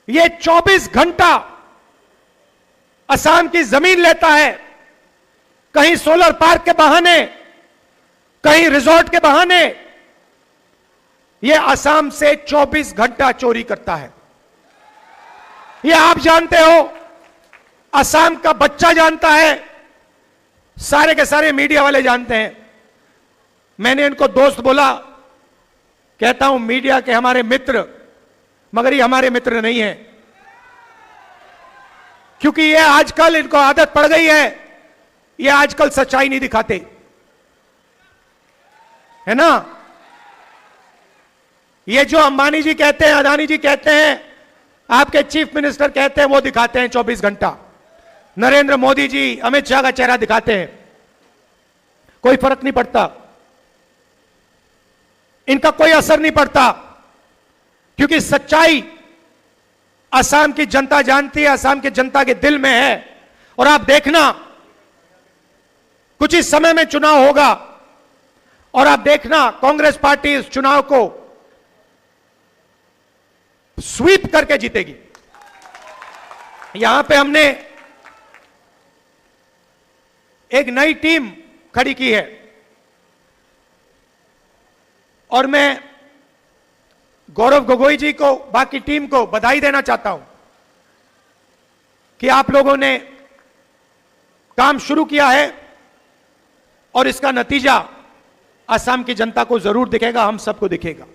यह 24 घंटा असम की जमीन लेता है, कहीं सोलर पार्क के बहाने, कहीं रिजॉर्ट के बहाने यह असम से 24 घंटा चोरी करता है। यह आप जानते हो, असम का बच्चा जानता है, सारे के सारे मीडिया वाले जानते हैं। मैंने इनको दोस्त बोला, कहता हूं मीडिया के हमारे मित्र, मगर ये हमारे मित्र नहीं है। क्योंकि ये आजकल इनको आदत पड़ गई है, ये आजकल सच्चाई नहीं दिखाते, है ना। ये जो अंबानी जी कहते हैं, अदानी जी कहते हैं, आपके चीफ मिनिस्टर कहते हैं, वो दिखाते हैं 24 घंटा। नरेंद्र मोदी जी, अमित शाह का चेहरा दिखाते हैं, कोई फर्क नहीं पड़ता, इनका कोई असर नहीं पड़ता। क्योंकि सच्चाई असम की जनता जानती है, असम की जनता के दिल में है। और आप देखना कुछ ही समय में चुनाव होगा और आप देखना कांग्रेस पार्टी इस चुनाव को स्वीप करके जीतेगी। यहां पे हमने एक नई टीम खड़ी की है और मैं गौरव गोगोई जी को, बाकी टीम को बधाई देना चाहता हूं कि आप लोगों ने काम शुरू किया है और इसका नतीजा असम की जनता को जरूर दिखेगा, हम सबको दिखेगा।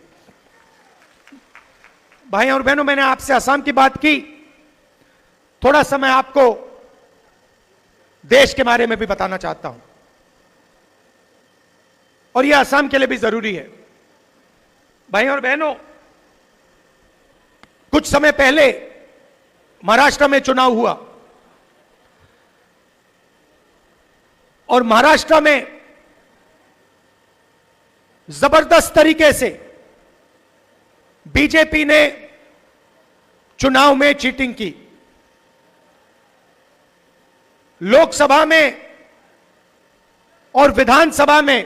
भाई और बहनों, मैंने आपसे असम की बात की, थोड़ा सा मैं आपको देश के बारे में भी बताना चाहता हूं और यह असम के लिए भी जरूरी है। भाई और बहनों, कुछ समय पहले महाराष्ट्र में चुनाव हुआ और महाराष्ट्र में जबरदस्त तरीके से बीजेपी ने चुनाव में चीटिंग की। लोकसभा में और विधानसभा में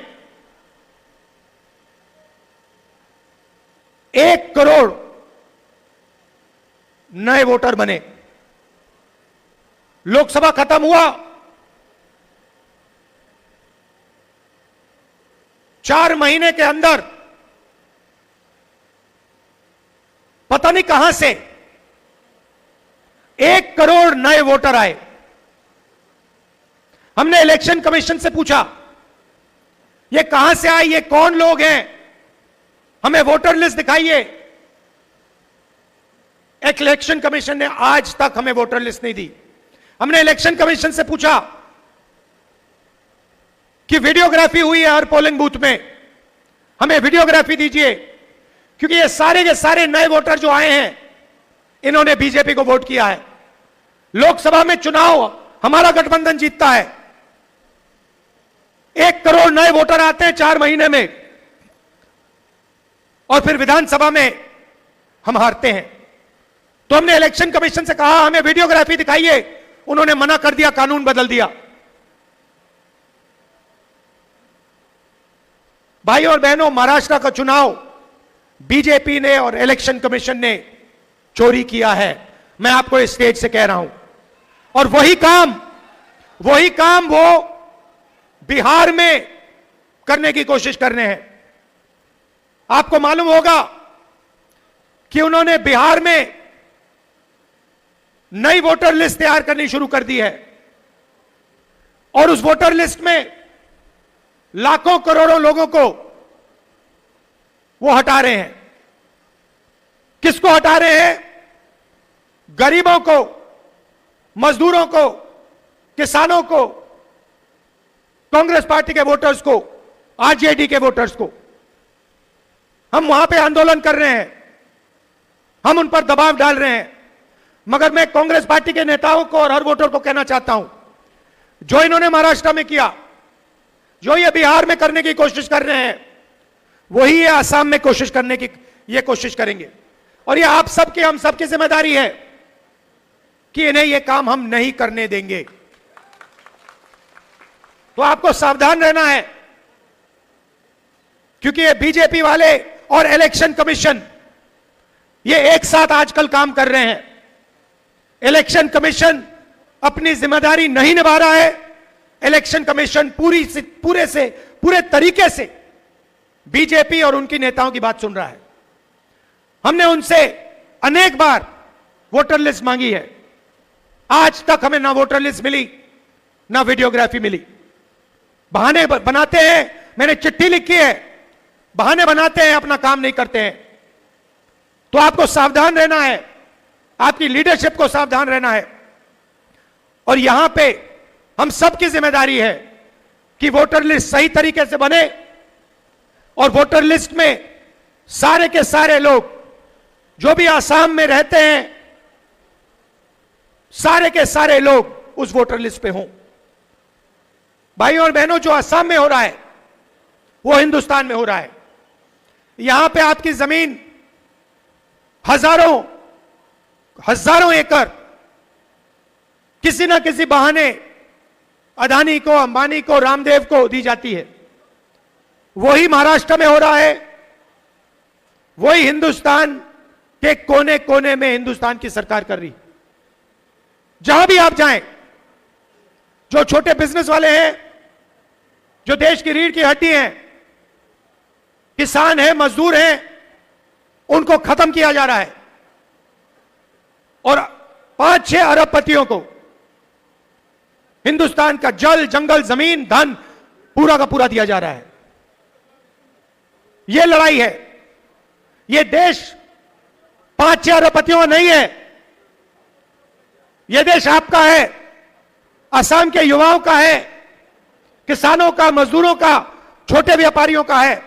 1 करोड़ नए वोटर बने। लोकसभा खत्म हुआ, 4 महीने के अंदर पता नहीं कहां से 1 करोड़ नए वोटर आए। हमने इलेक्शन कमीशन से पूछा, ये कहां से आए, ये कौन लोग हैं, हमें वोटर लिस्ट दिखाइए। इलेक्शन कमीशन ने आज तक हमें वोटर लिस्ट नहीं दी। हमने इलेक्शन कमीशन से पूछा कि वीडियोग्राफी हुई है हर पोलिंग बूथ में, हमें वीडियोग्राफी दीजिए, क्योंकि ये सारे के सारे नए वोटर जो आए हैं इन्होंने बीजेपी को वोट किया है। लोकसभा में चुनाव हमारा गठबंधन जीतता है, 1 करोड़ नए वोटर आते हैं 4 महीने में और फिर विधानसभा में हम हारते हैं। तो हमने इलेक्शन कमीशन से कहा हमें वीडियोग्राफी दिखाइए, उन्होंने मना कर दिया, कानून बदल दिया। भाई और बहनों, महाराष्ट्र का चुनाव बीजेपी ने और इलेक्शन कमीशन ने चोरी किया है, मैं आपको इस स्टेज से कह रहा हूं। और वही काम वो बिहार में करने की कोशिश कर रहे हैं। आपको मालूम होगा कि उन्होंने बिहार में नई वोटर लिस्ट तैयार करनी शुरू कर दी है और उस वोटर लिस्ट में लाखों करोड़ों लोगों को वो हटा रहे हैं। किसको हटा रहे हैं? गरीबों को, मजदूरों को, किसानों को, कांग्रेस पार्टी के वोटर्स को, आरजेडी के वोटर्स को। हम वहां पे आंदोलन कर रहे हैं, हम उन पर दबाव डाल रहे हैं, मगर मैं कांग्रेस पार्टी के नेताओं को और हर वोटर को कहना चाहता हूं, जो इन्होंने महाराष्ट्र में किया, जो ये बिहार में करने की कोशिश कर रहे हैं, वही ये असम में कोशिश करने की ये कोशिश करेंगे। और ये आप सबकी, हम सबकी जिम्मेदारी है कि इन्हें ये काम हम नहीं करने देंगे। तो आपको सावधान रहना है, क्योंकि ये बीजेपी वाले और इलेक्शन कमीशन ये एक साथ आजकल काम कर रहे हैं। इलेक्शन कमीशन अपनी जिम्मेदारी नहीं निभा रहा है। इलेक्शन कमीशन पूरे तरीके से बीजेपी और उनकी नेताओं की बात सुन रहा है। हमने उनसे अनेक बार वोटर लिस्ट मांगी है, आज तक हमें ना वोटर लिस्ट मिली ना वीडियोग्राफी मिली। बहाने बनाते हैं, मैंने चिट्ठी लिखी है, बहाने बनाते हैं, अपना काम नहीं करते हैं। तो आपको सावधान रहना है, आपकी लीडरशिप को सावधान रहना है। और यहां पे हम सबकी जिम्मेदारी है कि वोटर लिस्ट सही तरीके से बने और वोटर लिस्ट में सारे के सारे लोग जो भी आसाम में रहते हैं, सारे के सारे लोग उस वोटर लिस्ट पे हों। भाइयों और बहनों, जो असम में हो रहा है वो हिंदुस्तान में हो रहा है। यहां पे आपकी जमीन हजारों एकड़ किसी ना किसी बहाने अदानी को, अंबानी को, रामदेव को दी जाती है। वही महाराष्ट्र में हो रहा है, वही हिंदुस्तान के कोने कोने में हिंदुस्तान की सरकार कर रही। जहां भी आप जाएं, जो छोटे बिजनेस वाले हैं, जो देश की रीढ़ की हड्डी हैं, किसान हैं, मजदूर हैं, उनको खत्म किया जा रहा है और 5-6 अरबपतियों को हिंदुस्तान का जल, जंगल, जमीन, धन पूरा का पूरा दिया जा रहा है। यह लड़ाई है। यह देश 5-6 अरबपतियों का नहीं है। यह देश आपका है, असम के युवाओं का है, किसानों का, मजदूरों का, छोटे व्यापारियों का है।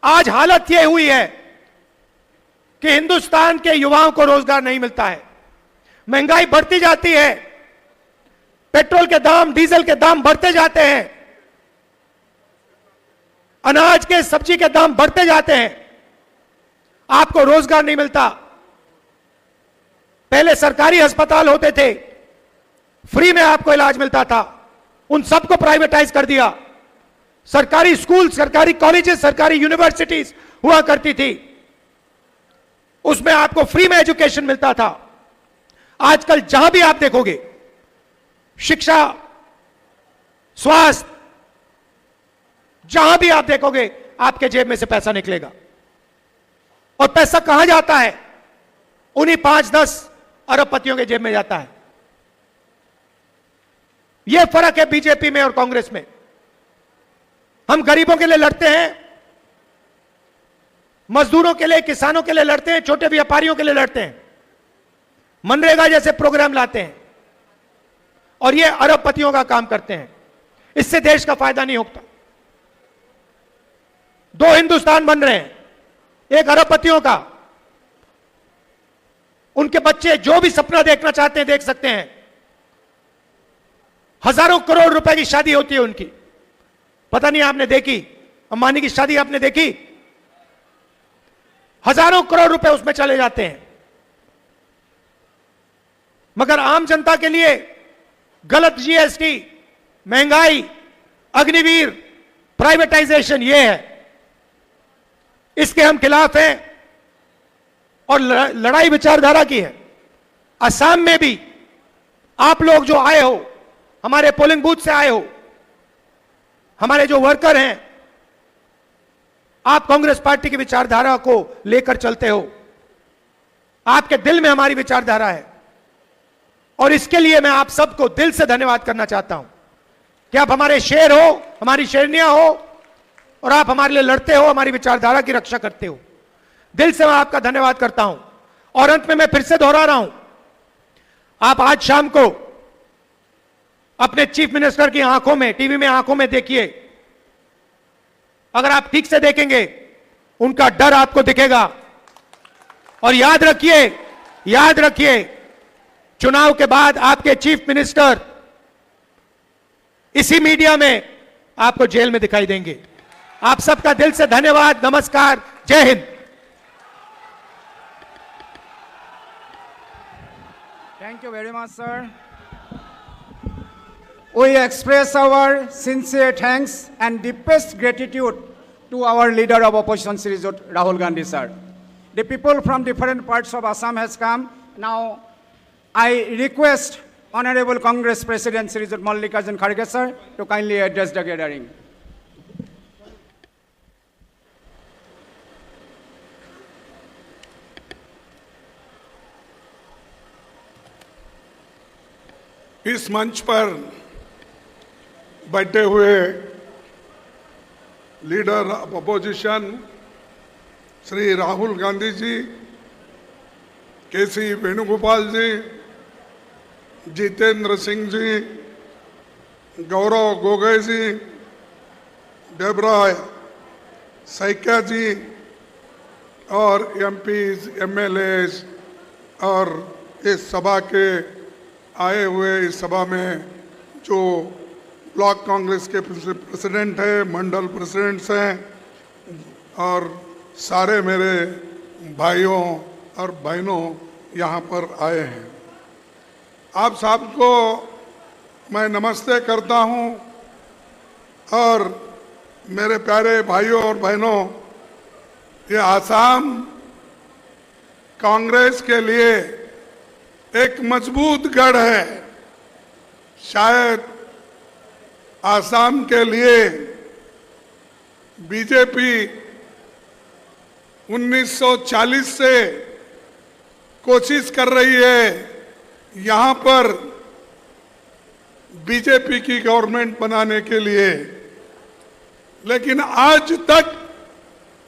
आज हालत यह हुई है कि हिंदुस्तान के युवाओं को रोजगार नहीं मिलता है। महंगाई बढ़ती जाती है, पेट्रोल के दाम, डीजल के दाम बढ़ते जाते हैं, अनाज के, सब्जी के दाम बढ़ते जाते हैं, आपको रोजगार नहीं मिलता। पहले सरकारी अस्पताल होते थे, फ्री में आपको इलाज मिलता था, उन सबको प्राइवेटाइज कर दिया। सरकारी स्कूल, सरकारी कॉलेजेस, सरकारी यूनिवर्सिटीज हुआ करती थी, उसमें आपको फ्री में एजुकेशन मिलता था। आजकल जहां भी आप देखोगे, शिक्षा, स्वास्थ्य, जहां भी आप देखोगे, आपके जेब में से पैसा निकलेगा। और पैसा कहां जाता है? उन्हीं 5-10 अरबपतियों के जेब में जाता है। यह फर्क है बीजेपी में और कांग्रेस में। हम गरीबों के लिए लड़ते हैं, मजदूरों के लिए, किसानों के लिए लड़ते हैं, छोटे व्यापारियों के लिए लड़ते हैं, मनरेगा जैसे प्रोग्राम लाते हैं, और ये अरबपतियों का काम करते हैं। इससे देश का फायदा नहीं होता। 2 हिंदुस्तान बन रहे हैं, एक अरबपतियों का, उनके बच्चे जो भी सपना देखना चाहते हैं देख सकते हैं। हजारों करोड़ रुपए की शादी होती है उनकी, पता नहीं आपने देखी? अंबानी की शादी आपने देखी? हजारों करोड़ रुपए उसमें चले जाते हैं। मगर आम जनता के लिए गलत जीएसटी, महंगाई, अग्निवीर, प्राइवेटाइजेशन, यह है, इसके हम खिलाफ हैं और लड़ाई विचारधारा की है। असम में भी आप लोग जो आए हो, हमारे पोलिंग बूथ से आए हो, हमारे जो वर्कर हैं, आप कांग्रेस पार्टी की विचारधारा को लेकर चलते हो। आपके दिल में हमारी विचारधारा है और इसके लिए मैं आप सबको दिल से धन्यवाद करना चाहता हूं कि आप हमारे शेर हो, हमारी शेरनियां हो और आप हमारे लिए लड़ते हो, हमारी विचारधारा की रक्षा करते हो। दिल से मैं आपका धन्यवाद करता हूं। और अंत में मैं फिर से दोहरा रहा हूं, आप आज शाम को अपने चीफ मिनिस्टर की आंखों में, टीवी में आंखों में देखिए। अगर आप ठीक से देखेंगे, उनका डर आपको दिखेगा। और याद रखिए, चुनाव के बाद आपके चीफ मिनिस्टर इसी मीडिया में आपको जेल में दिखाई देंगे। आप सबका दिल से धन्यवाद। नमस्कार, जय Hind. Thank you very much, sir. We express our sincere thanks and deepest gratitude to our leader of opposition, Shri Rahul Gandhi, sir. The people from different parts of Assam has come. Now, I request Honorable Congress President Shri Mallikarjun Kharge, sir, to kindly address the gathering. इस मंच पर बैठे हुए leader of opposition Shri Rahul Gandhi ji, KC Venugopal ji, Jitendra Singh ji, Gaurav Gogoi ji, Debabrata Saikia ji और MPs, MLAs और इस सभा के आए हुए, इस सभा में जो ब्लॉक कांग्रेस के प्रेसिडेंट हैं, मंडल प्रेसिडेंट्स हैं और सारे मेरे भाइयों और बहनों, यहाँ पर आए हैं। आप सबको मैं नमस्ते करता हूँ और मेरे प्यारे भाइयों और बहनों, ये आसाम कांग्रेस के लिए एक मजबूत गढ़ है। शायद आसाम के लिए बीजेपी 1940 से कोशिश कर रही है यहाँ पर बीजेपी की गवर्नमेंट बनाने के लिए, लेकिन आज तक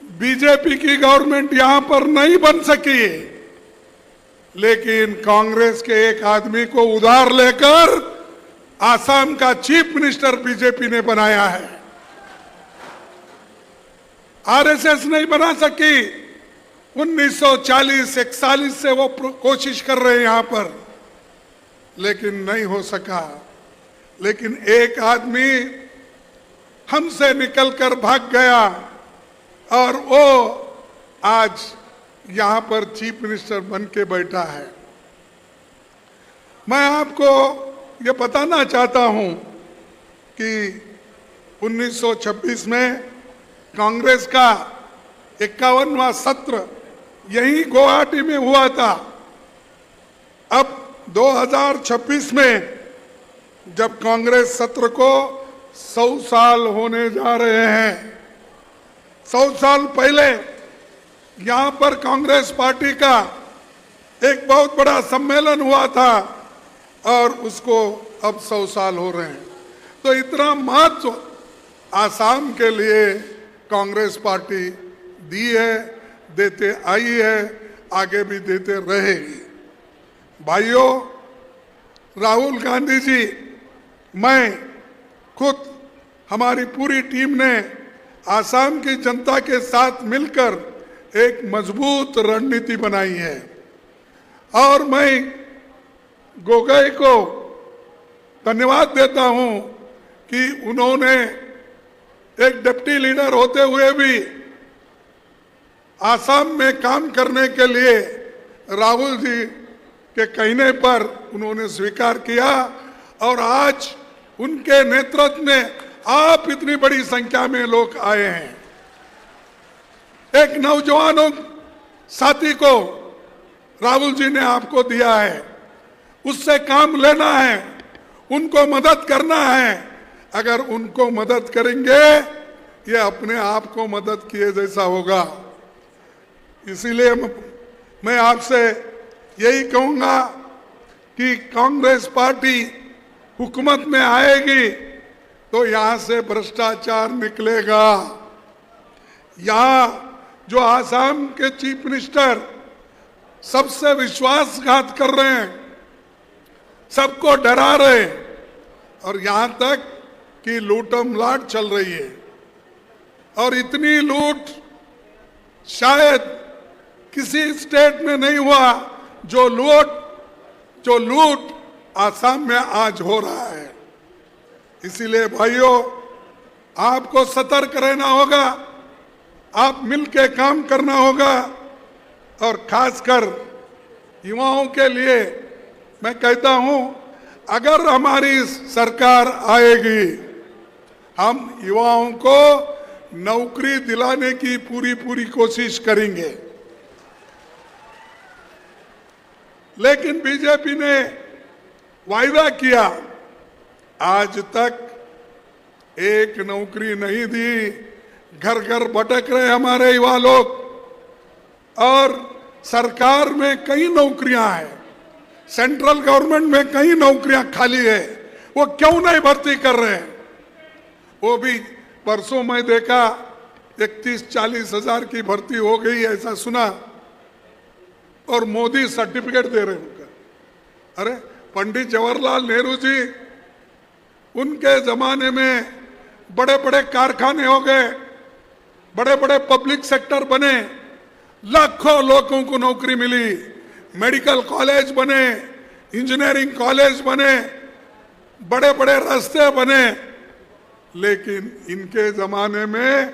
बीजेपी की गवर्नमेंट यहाँ पर नहीं बन सकी। लेकिन कांग्रेस के एक आदमी को उधार लेकर आसाम का चीफ मिनिस्टर बीजेपी ने बनाया है। आरएसएस नहीं बना सकी। 1940-41 से वो कोशिश कर रहे हैं यहाँ पर, लेकिन नहीं हो सका। लेकिन एक आदमी हमसे निकलकर भाग गया और वो आज यहाँ पर चीफ मिनिस्टर बन के बैठा है। मैं आपको ये बताना चाहता हूँ कि 1926 में कांग्रेस का 51वां सत्र यही गुवाहाटी में हुआ था। अब 2026 में जब कांग्रेस सत्र को 100 साल होने जा रहे हैं, 100 साल पहले यहाँ पर कांग्रेस पार्टी का एक बहुत बड़ा सम्मेलन हुआ था और उसको अब 100 साल हो रहे हैं। तो इतना महत्व आसाम के लिए कांग्रेस पार्टी दी है, देते आई है, आगे भी देते रहेगी। भाइयों, राहुल गांधी जी, मैं खुद, हमारी पूरी टीम ने आसाम की जनता के साथ मिलकर एक मजबूत रणनीति बनाई है और मैं गोगोई को धन्यवाद देता हूं कि उन्होंने एक डिप्टी लीडर होते हुए भी आसाम में काम करने के लिए राहुल जी के कहने पर उन्होंने स्वीकार किया और आज उनके नेतृत्व में आप इतनी बड़ी संख्या में लोग आए हैं। एक नौजवानों साथी को राहुल जी ने आपको दिया है, उससे काम लेना है, उनको मदद करना है। अगर उनको मदद करेंगे, ये अपने आप को मदद किए जैसा होगा। इसीलिए मैं आपसे यही कहूंगा कि कांग्रेस पार्टी हुकूमत में आएगी तो यहां से भ्रष्टाचार निकलेगा। यहाँ जो आसाम के चीफ मिनिस्टर सबसे विश्वासघात कर रहे हैं, सबको डरा रहे हैं और यहां तक कि लूटम लाट चल रही है। और इतनी लूट शायद किसी स्टेट में नहीं हुआ जो लूट आसाम में आज हो रहा है। इसीलिए भाइयों, आपको सतर्क रहना होगा, आप मिलके काम करना होगा और खासकर युवाओं के लिए मैं कहता हूं, अगर हमारी सरकार आएगी, हम युवाओं को नौकरी दिलाने की पूरी कोशिश करेंगे। लेकिन बीजेपी ने वायदा किया, आज तक एक नौकरी नहीं दी। घर घर भटक रहे हमारे युवा लोग और सरकार में कई नौकरियां हैं, सेंट्रल गवर्नमेंट में कई नौकरियां खाली है, वो क्यों नहीं भर्ती कर रहे हैं? वो भी परसों मैं देखा 31-40 हजार की भर्ती हो गई ऐसा सुना और मोदी सर्टिफिकेट दे रहे हैं। अरे पंडित जवाहरलाल नेहरू जी, उनके जमाने में बड़े बड़े कारखाने हो गए, बड़े बड़े पब्लिक सेक्टर बने, लाखों लोगों को नौकरी मिली, मेडिकल कॉलेज बने, इंजीनियरिंग कॉलेज बने, बड़े बड़े रास्ते बने। लेकिन इनके जमाने में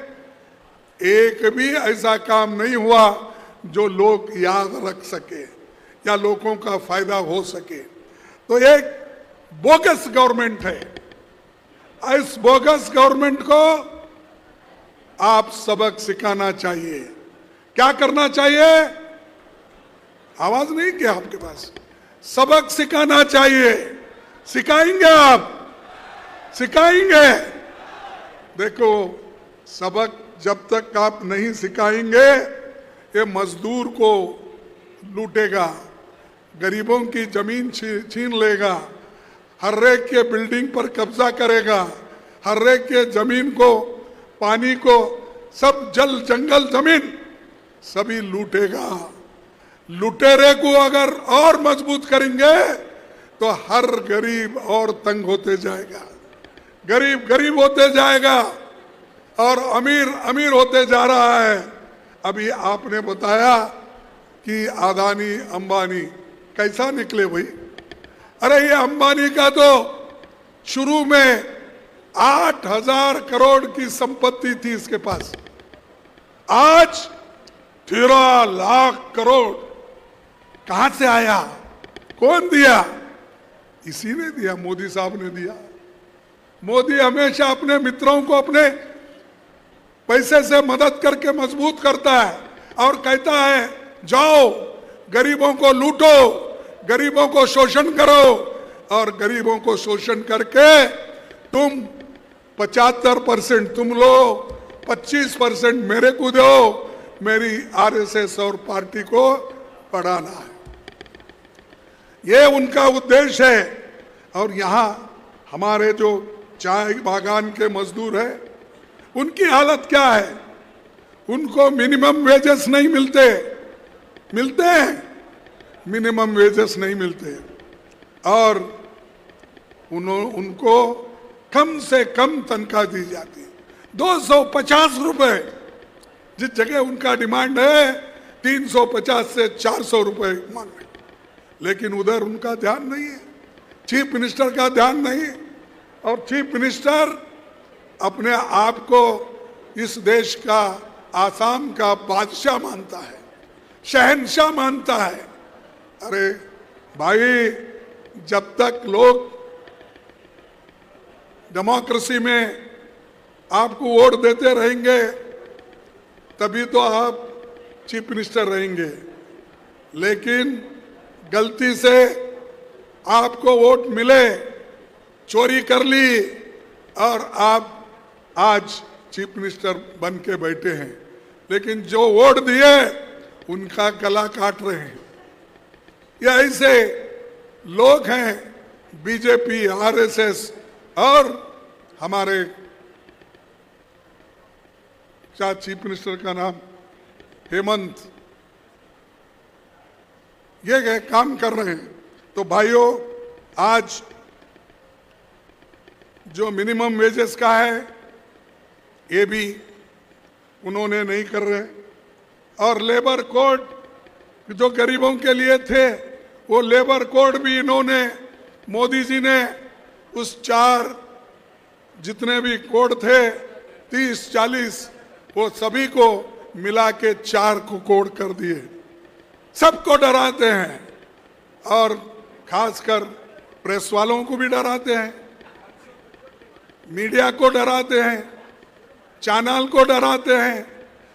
एक भी ऐसा काम नहीं हुआ जो लोग याद रख सके। या लोगों का फायदा हो सके। तो एक बोगस गवर्नमेंट है। इस बोगस गवर्नमेंट को आप सबक सिखाना चाहिए। क्या करना चाहिए? आवाज नहीं क्या आपके पास? सबक सिखाना चाहिए। सिखाएंगे आप? सिखाएंगे? देखो, सबक जब तक आप नहीं सिखाएंगे, ये मजदूर को लूटेगा, गरीबों की जमीन छीन लेगा, हर एक के बिल्डिंग पर कब्जा करेगा, हर एक के जमीन को, पानी को, सब जल जंगल जमीन सभी लूटेगा। लुटेरे को अगर और मजबूत करेंगे तो हर गरीब और तंग होते जाएगा, गरीब गरीब होते जाएगा और अमीर अमीर होते जा रहा है। अभी आपने बताया कि अदानी अंबानी कैसा निकले भाई। अरे ये अंबानी का तो शुरू में 8,000 करोड़ की संपत्ति थी इसके पास, आज 13 लाख करोड़ कहां से आया? कौन दिया? इसी ने दिया, मोदी साहब ने दिया। मोदी हमेशा अपने मित्रों को अपने पैसे से मदद करके मजबूत करता है और कहता है जाओ गरीबों को लूटो, गरीबों को शोषण करो, और गरीबों को शोषण करके तुम 75% तुम लो, 25% मेरे को दो, मेरी आरएसएस और पार्टी को बढ़ाना है। ये उनका उद्देश्य है। और यहाँ हमारे जो चाय बागान के मजदूर हैं, उनकी हालत क्या है? उनको मिनिमम वेजेस नहीं मिलते। मिलते हैं? मिनिमम वेजेस नहीं मिलते और उनको कम से कम तनख्वाह दी जाती है, 250 रुपए, जिस जगह उनका डिमांड है 350 से 400 रुपए मांग रहे, लेकिन उधर उनका ध्यान नहीं है, चीफ मिनिस्टर का ध्यान नहीं। और चीफ मिनिस्टर अपने आप को इस देश का, आसाम का बादशाह मानता है, शहंशाह मानता है। अरे भाई, जब तक लोग डेमोक्रेसी में आपको वोट देते रहेंगे तभी तो आप चीफ मिनिस्टर रहेंगे, लेकिन गलती से आपको वोट मिले, चोरी कर ली और आप आज चीफ मिनिस्टर बन के बैठे हैं, लेकिन जो वोट दिए उनका गला काट रहे हैं। ये ऐसे लोग हैं, बीजेपी, आरएसएस और हमारे क्या चीफ मिनिस्टर का नाम, हेमंत, ये काम कर रहे हैं। तो भाइयों, आज जो मिनिमम वेजेस का है ये भी उन्होंने नहीं कर रहे, और लेबर कोड जो गरीबों के लिए थे वो लेबर कोड भी इन्होंने, मोदी जी ने उस 4 जितने भी कोड थे 30-40 वो सभी को मिला के 4 को कोड कर दिए। सबको डराते हैं और खासकर प्रेस वालों को भी डराते हैं, मीडिया को डराते हैं, चैनल को डराते हैं।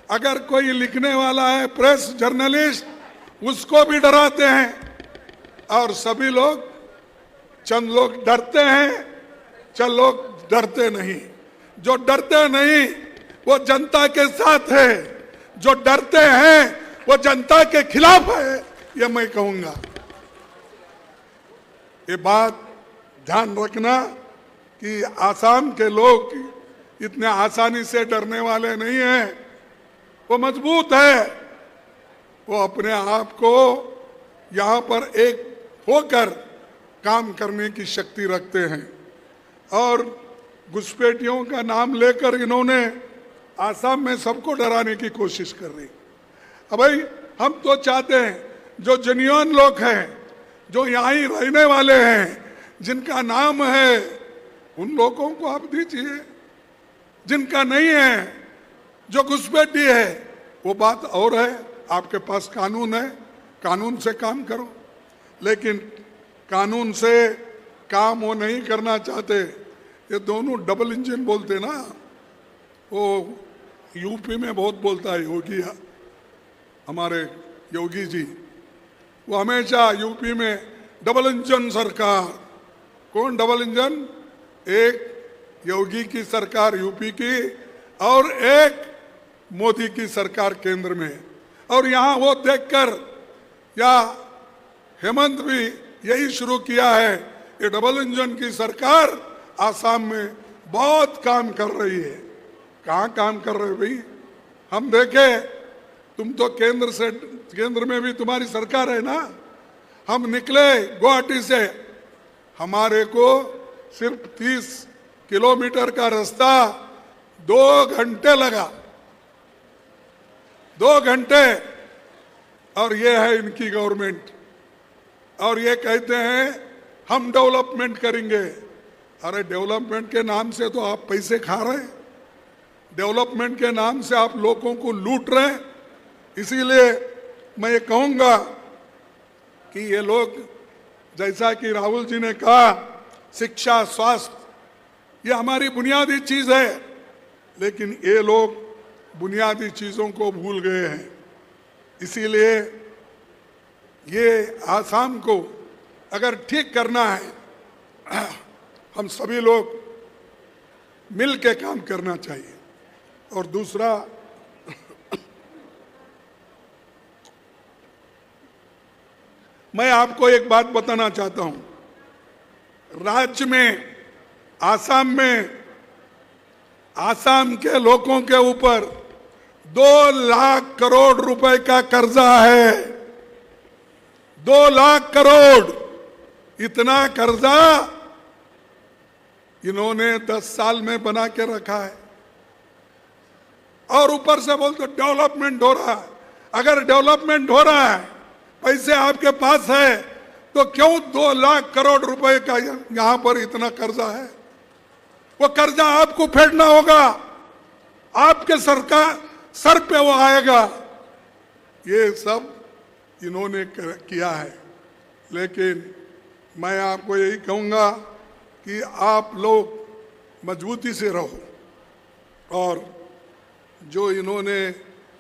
अगर कोई लिखने वाला है प्रेस जर्नलिस्ट, उसको भी डराते हैं। और सभी लोग, चंद लोग डरते हैं, चंद लोग डरते नहीं। जो डरते नहीं वो जनता के साथ है, जो डरते हैं वो जनता के खिलाफ है, ये मैं कहूंगा। ये बात ध्यान रखना कि आसाम के लोग इतने आसानी से डरने वाले नहीं हैं, वो मजबूत है, वो अपने आप को यहाँ पर एक होकर काम करने की शक्ति रखते हैं। और घुसपैठियों का नाम लेकर इन्होंने आसाम में सबको डराने की कोशिश कर रही। अब भाई, हम तो चाहते हैं जो जेन्युइन लोग हैं, जो यहाँ ही रहने वाले हैं, जिनका नाम है, उन लोगों को आप दीजिए। जिनका नहीं है, जो घुसपैठी है, वो बात और है। आपके पास कानून है, कानून से काम करो। लेकिन कानून से काम वो नहीं करना चाहते। ये दोनों डबल इंजन बोलते ना, वो यूपी में बहुत बोलता है योगी, हमारे योगी जी, वो हमेशा यूपी में डबल इंजन सरकार। कौन डबल इंजन? एक योगी की सरकार यूपी की और एक मोदी की सरकार केंद्र में। और यहाँ वो देखकर, या हेमंत भी यही शुरू किया है, ये डबल इंजन की सरकार आसाम में बहुत काम कर रही है। कहाँ काम कर रहे हो भाई? हम देखे, तुम तो केंद्र में भी तुम्हारी सरकार है ना। हम निकले गुवाहाटी से, हमारे को सिर्फ 30 किलोमीटर का रास्ता 2 घंटे लगा, 2 घंटे। और ये है इनकी गवर्नमेंट, और ये कहते हैं हम डेवलपमेंट करेंगे। अरे डेवलपमेंट के नाम से तो आप पैसे खा रहे हैं, डेवलपमेंट के नाम से आप लोगों को लूट रहे हैं। इसीलिए मैं ये कहूँगा कि ये लोग, जैसा कि राहुल जी ने कहा, शिक्षा, स्वास्थ्य, ये हमारी बुनियादी चीज है, लेकिन ये लोग बुनियादी चीजों को भूल गए हैं। इसीलिए ये आसाम को अगर ठीक करना है, हम सभी लोग मिल के काम करना चाहिए। और दूसरा, मैं आपको एक बात बताना चाहता हूं। राज्य में, आसाम के लोगों के ऊपर 2 लाख करोड़ रुपए का कर्जा है। 2 लाख करोड़, इतना कर्जा इन्होंने 10 साल में बना के रखा है। और ऊपर से बोलते डेवलपमेंट हो रहा है। अगर डेवलपमेंट हो रहा है, पैसे आपके पास है, तो क्यों 2 लाख करोड़ रुपए का यहां पर इतना कर्जा है? वो कर्जा आपको फेडना होगा, आपके सरकार सर पे वो आएगा। ये सब इन्होंने किया है। लेकिन मैं आपको यही कहूंगा कि आप लोग मजबूती से रहो। और जो इन्होंने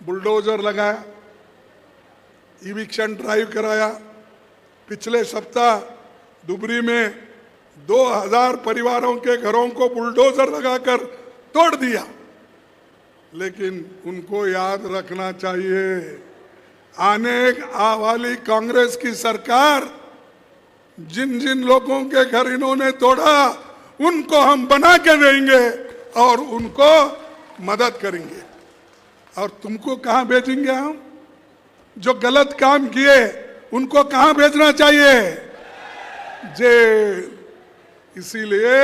बुलडोजर लगाया, इविक्शन ड्राइव कराया, पिछले सप्ताह दुबरी में 2000 परिवारों के घरों को बुलडोजर लगाकर तोड़ दिया। लेकिन उनको याद रखना चाहिए, आने वाली कांग्रेस की सरकार जिन जिन लोगों के घर इन्होंने तोड़ा, उनको हम बना के देंगे और उनको मदद करेंगे। और तुमको कहां भेजेंगे हम? जो गलत काम किए उनको कहां भेजना चाहिए? जेल। इसीलिए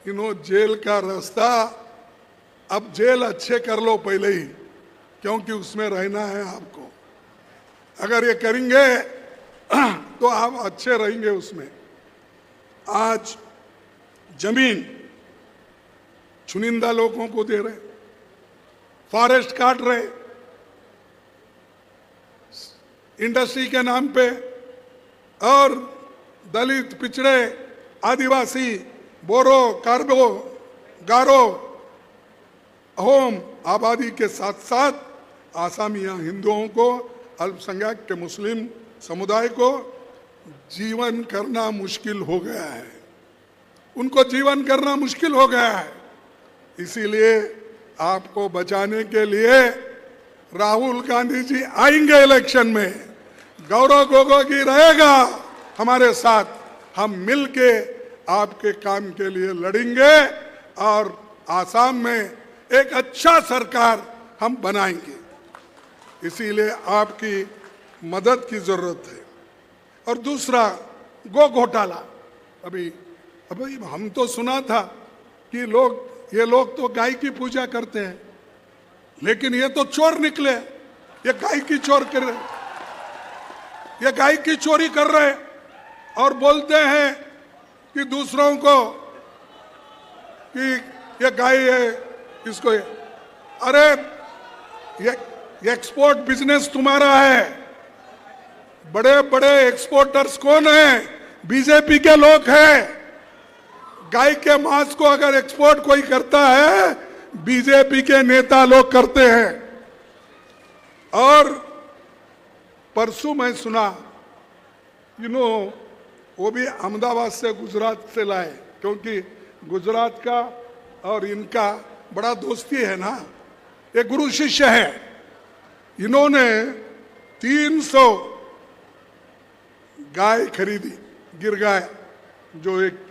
इन्होंने जेल का रास्ता, अब जेल अच्छे कर लो पहले ही, क्योंकि उसमें रहना है आपको। अगर ये करेंगे तो आप अच्छे रहेंगे उसमें। आज जमीन चुनिंदा लोगों को दे रहे, फॉरेस्ट काट रहे इंडस्ट्री के नाम पे, और दलित, पिछड़े, आदिवासी, बोरो, कार्बो, गारो, अहोम आबादी के साथ साथ आसामिया हिंदुओं को, अल्पसंख्यक के मुस्लिम समुदाय को जीवन करना मुश्किल हो गया है। उनको जीवन करना मुश्किल हो गया है। इसीलिए आपको बचाने के लिए राहुल गांधी जी आएंगे इलेक्शन में, गौरव गोगोई रहेगा हमारे साथ। हम मिलके आपके काम के लिए लड़ेंगे और आसाम में एक अच्छा सरकार हम बनाएंगे। इसीलिए आपकी मदद की जरूरत है। और दूसरा, गो घोटाला। अभी हम तो सुना था कि ये लोग तो गाय की पूजा करते हैं, लेकिन ये तो चोर निकले। ये गाय की चोरी कर रहे और बोलते हैं कि दूसरों को कि ये गाय है, इसको अरे ये एक्सपोर्ट बिजनेस तुम्हारा है, बड़े बड़े एक्सपोर्टर्स कौन है? बीजेपी के लोग हैं। गाय के मांस को अगर एक्सपोर्ट कोई करता है, बीजेपी के नेता लोग करते हैं। और परसों मैं सुना, वो भी अहमदाबाद से, गुजरात से लाए, क्योंकि गुजरात का और इनका बड़ा दोस्ती है ना, ये गुरु शिष्य है। इन्होंने 300 गाय खरीदी, गिर गाय, जो एक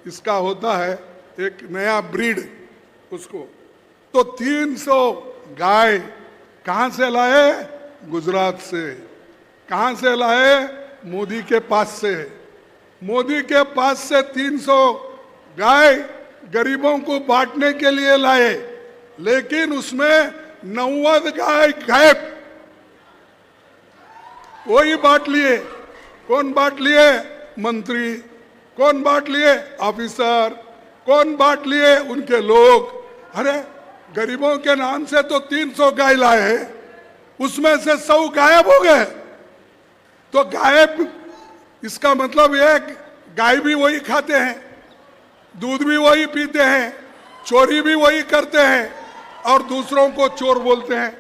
इसका होता है एक नया ब्रीड, उसको तो 300 गाय कहां से लाए? गुजरात से। कहां से लाए? मोदी के पास से। मोदी के पास से 300 गाय गरीबों को बांटने के लिए लाए, लेकिन उसमें 90 गाय गायब। वही बांट लिए। कौन बांट लिए? मंत्री। कौन बांट लिए? ऑफिसर। कौन बांट लिए? उनके लोग। अरे गरीबों के नाम से तो 300 गाय लाए, उसमें से 100 गायब हो गए। तो गायब, इसका मतलब ये गाय भी वही खाते हैं, दूध भी वही पीते हैं, चोरी भी वही करते हैं और दूसरों को चोर बोलते हैं।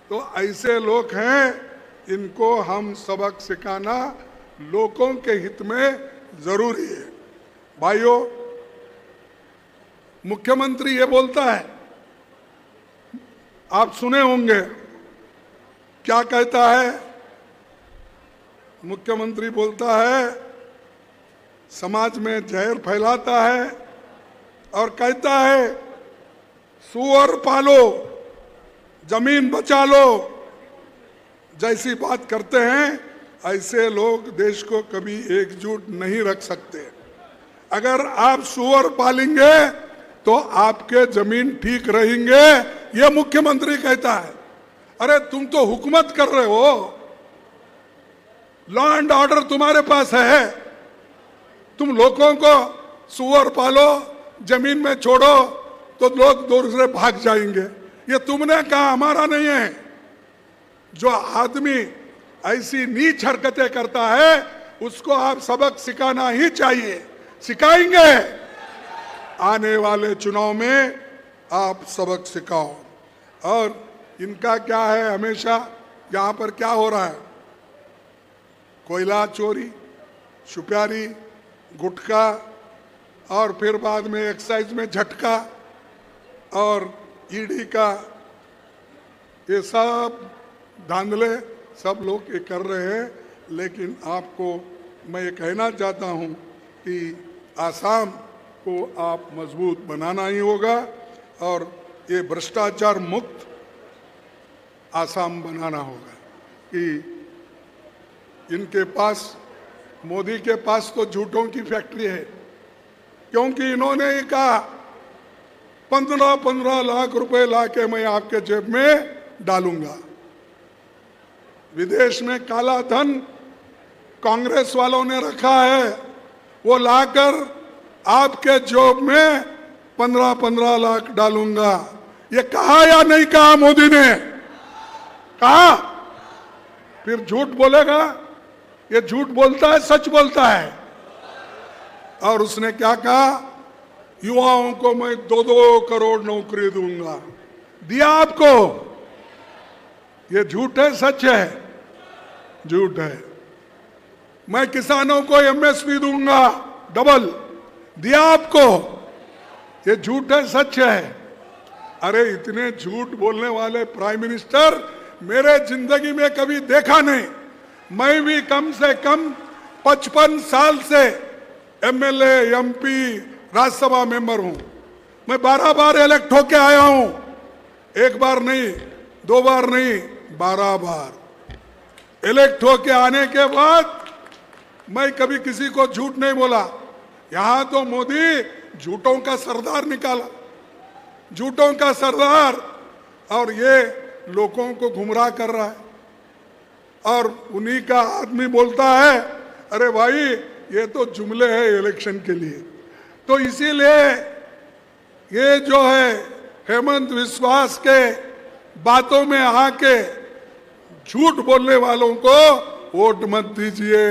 तो ऐसे लोग हैं, इनको हम सबक सिखाना लोगों के हित में जरूरी है। भाइयों, मुख्यमंत्री ये बोलता है, आप सुने होंगे, क्या कहता है? मुख्यमंत्री बोलता है, समाज में जहर फैलाता है और कहता है सुअर पालो, जमीन बचा लो। जैसी बात करते हैं, ऐसे लोग देश को कभी एकजुट नहीं रख सकते। अगर आप सुअर पालेंगे तो आपके जमीन ठीक रहेंगे, ये मुख्यमंत्री कहता है। अरे तुम तो हुकूमत कर रहे हो, लॉ एंड ऑर्डर तुम्हारे पास है, तुम लोगों को सुअर पालो, जमीन में छोड़ो तो लोग दूसरे भाग जाएंगे। ये तुमने कहा, हमारा नहीं है। जो आदमी ऐसी नीच हरकतें करता है, उसको आप सबक सिखाना ही चाहिए। सिखाएंगे। आने वाले चुनाव में आप सबक सिखाओ। और इनका क्या है, हमेशा यहाँ पर क्या हो रहा है? कोयला चोरी, सुपारी, गुटखा, और फिर बाद में एक्साइज में झटका, और ईडी का ये सब धांधले सब लोग ये कर रहे हैं। लेकिन आपको मैं ये कहना चाहता हूँ कि आसाम को आप मजबूत बनाना ही होगा और ये भ्रष्टाचार मुक्त आसाम बनाना होगा। कि इनके पास, मोदी के पास तो झूठों की फैक्ट्री है, क्योंकि इन्होंने ही कहा 15-15 लाख रुपए लाके मैं आपके जेब में डालूंगा। विदेश में काला धन कांग्रेस वालों ने रखा है, वो लाकर आपके जेब में 15-15 लाख डालूंगा। ये कहा या नहीं कहा मोदी ने? कहा। फिर झूठ बोलेगा? ये झूठ बोलता है, सच बोलता है। और उसने क्या कहा? युवाओं को मैं 2-2 करोड़ नौकरी दूंगा। दिया आपको? ये झूठ है, सच है? झूठ है। मैं किसानों को एमएसपी दूंगा डबल। दिया आपको? ये झूठ है, सच है? अरे इतने झूठ बोलने वाले प्राइम मिनिस्टर मेरे जिंदगी में कभी देखा नहीं। मैं भी कम से कम 55 साल से एमएलए, एमपी, राज्यसभा मेंबर हूं। मैं 12 बार इलेक्ट होके आया हूं, एक बार नहीं, 2 बार नहीं, 12 बार इलेक्ट होके आने के बाद मैं कभी किसी को झूठ नहीं बोला। यहां तो मोदी झूठों का सरदार निकाला, झूठों का सरदार, और ये लोगों को गुमराह कर रहा है। और उन्हीं का आदमी बोलता है, अरे भाई ये तो जुमले हैं इलेक्शन के लिए। तो इसीलिए ये जो है हेमंत विश्वास के बातों में आके झूठ बोलने वालों को वोट मत दीजिए।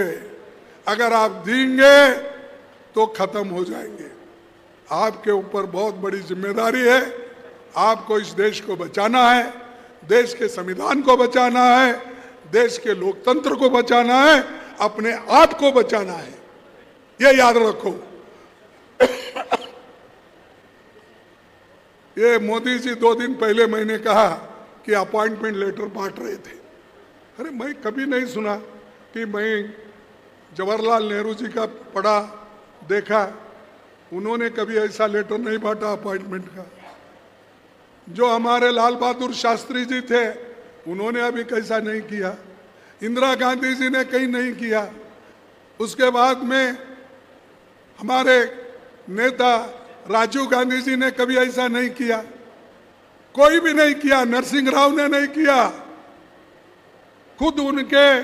अगर आप देंगे तो खत्म हो जाएंगे। आपके ऊपर बहुत बड़ी जिम्मेदारी है। आपको इस देश को बचाना है, देश के संविधान को बचाना है, देश के लोकतंत्र को बचाना है, अपने आप को बचाना है। ये याद रखो। ये मोदी जी 2 दिन पहले मैंने कहा कि अपॉइंटमेंट लेटर बांट रहे थे। अरे मैं कभी नहीं सुना कि मैं जवाहरलाल नेहरू जी का पढ़ा देखा, उन्होंने कभी ऐसा लेटर नहीं बांटा अपॉइंटमेंट का। जो हमारे लाल बहादुर शास्त्री जी थे उन्होंने अभी कैसा नहीं किया, इंदिरा गांधी जी ने कहीं नहीं किया। उसके बाद में हमारे नेता राजीव गांधी जी ने कभी ऐसा नहीं किया, कोई भी नहीं किया। नरसिंह राव ने नहीं किया। खुद उनके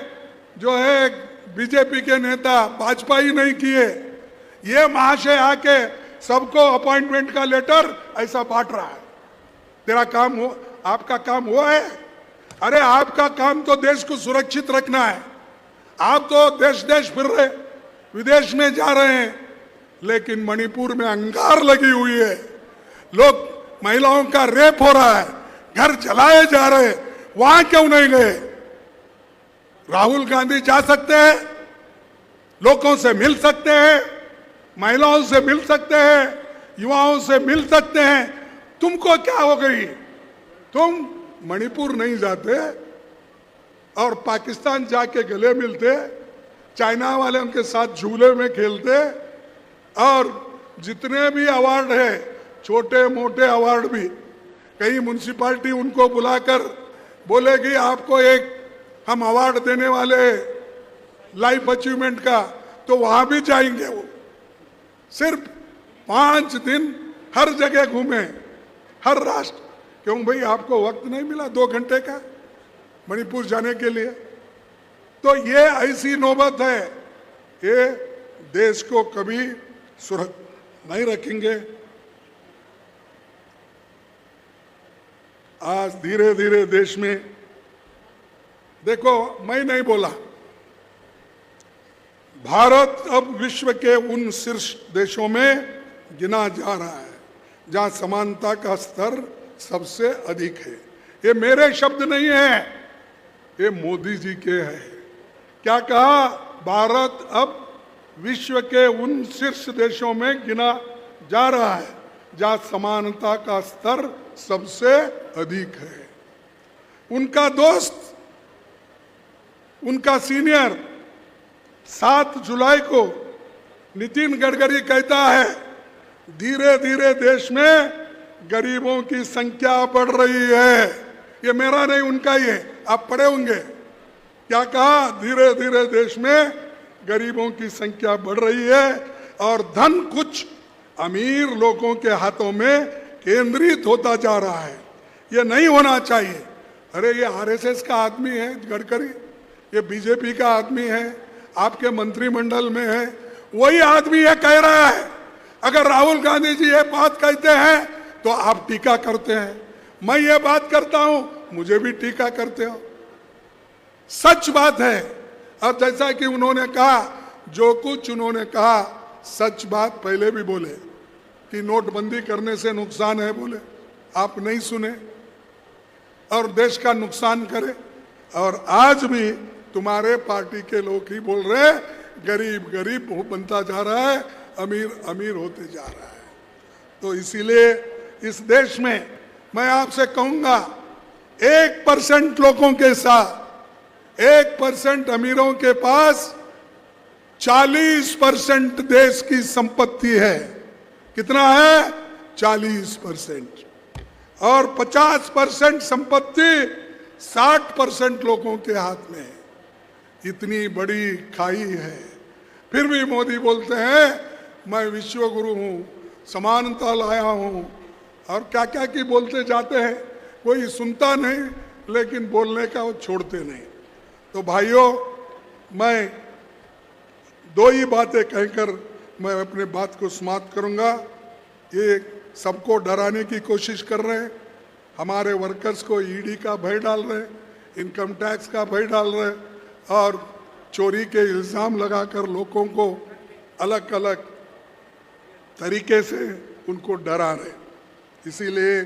जो है बीजेपी के नेता वाजपेयी नहीं किए। ये महाशय आके सबको अपॉइंटमेंट का लेटर ऐसा बांट रहा है। तेरा काम हो, आपका काम वो है? अरे आपका काम तो देश को सुरक्षित रखना है। आप तो देश देश फिर रहे, विदेश में जा रहे हैं, लेकिन मणिपुर में अंगार लगी हुई है। लोग, महिलाओं का रेप हो रहा है, घर जलाए जा रहे हैं, वहां क्यों नहीं गए? राहुल गांधी जा सकते हैं, लोगों से मिल सकते हैं, महिलाओं से मिल सकते हैं, युवाओं से मिल सकते हैं। तुमको क्या हो गई? तुम मणिपुर नहीं जाते और पाकिस्तान जाके गले मिलते, चाइना वालों के साथ झूले में खेलते, और जितने भी अवार्ड है, छोटे मोटे अवार्ड भी, कहीं म्युनिसिपैलिटी उनको बुलाकर बोलेगी आपको एक हम अवार्ड देने वाले लाइफ अचीवमेंट का, तो वहां भी जाएंगे। वो सिर्फ 5 दिन हर जगह घूमे, हर राष्ट्र। क्यों भाई, आपको वक्त नहीं मिला 2 घंटे का मणिपुर जाने के लिए? तो ये ऐसी नौबत है, ये देश को कभी सुरक्षित नहीं रखेंगे। आज धीरे धीरे देश में देखो, मैं नहीं बोला, भारत अब विश्व के उन शीर्ष देशों में गिना जा रहा है जहां समानता का स्तर सबसे अधिक है। ये मेरे शब्द नहीं है, ये मोदी जी के हैं। क्या कहा? भारत अब विश्व के उन शीर्ष देशों में गिना जा रहा है जहां समानता का स्तर सबसे अधिक है। उनका दोस्त, उनका सीनियर 7 जुलाई को नितिन गडकरी कहता है धीरे धीरे देश में गरीबों की संख्या बढ़ रही है। ये मेरा नहीं, उनका ही है, आप पढ़े होंगे। क्या कहा? धीरे धीरे देश में गरीबों की संख्या बढ़ रही है और धन कुछ अमीर लोगों के हाथों में केंद्रित होता जा रहा है। ये नहीं होना चाहिए। अरे ये आरएसएस का आदमी है गडकरी, ये बीजेपी का आदमी है, आपके मंत्रिमंडल में है, वही आदमी ये कह रहा है। अगर राहुल गांधी जी ये बात कहते हैं तो आप टीका करते हैं, मैं ये बात करता हूं, मुझे भी टीका करते हो। सच बात है। और जैसा कि उन्होंने कहा, जो कुछ उन्होंने कहा सच बात पहले भी बोले कि नोटबंदी करने से नुकसान है, बोले आप नहीं सुने और देश का नुकसान करे। और आज भी तुम्हारे पार्टी के लोग ही बोल रहे हैं गरीब गरीब बनता जा रहा है, अमीर अमीर होते जा रहा है। तो इसीलिए इस देश में मैं आपसे कहूंगा 1% लोगों के साथ 1% अमीरों के पास 40% देश की संपत्ति है। कितना है? 40%। और 50% संपत्ति 60% लोगों के हाथ में है। इतनी बड़ी खाई है। फिर भी मोदी बोलते हैं मैं विश्व गुरु हूं, समानता लाया हूं, और क्या क्या की बोलते जाते हैं। कोई सुनता नहीं, लेकिन बोलने का वो छोड़ते नहीं। तो भाइयों, मैं 2 ही बातें कहकर मैं अपने बात को समाप्त करूंगा। ये सबको डराने की कोशिश कर रहे हैं। हमारे वर्कर्स को ईडी का भय डाल रहे, इनकम टैक्स का भय डाल रहे और चोरी के इल्ज़ाम लगाकर लोगों को अलग अलग तरीके से उनको डरा रहे। इसीलिए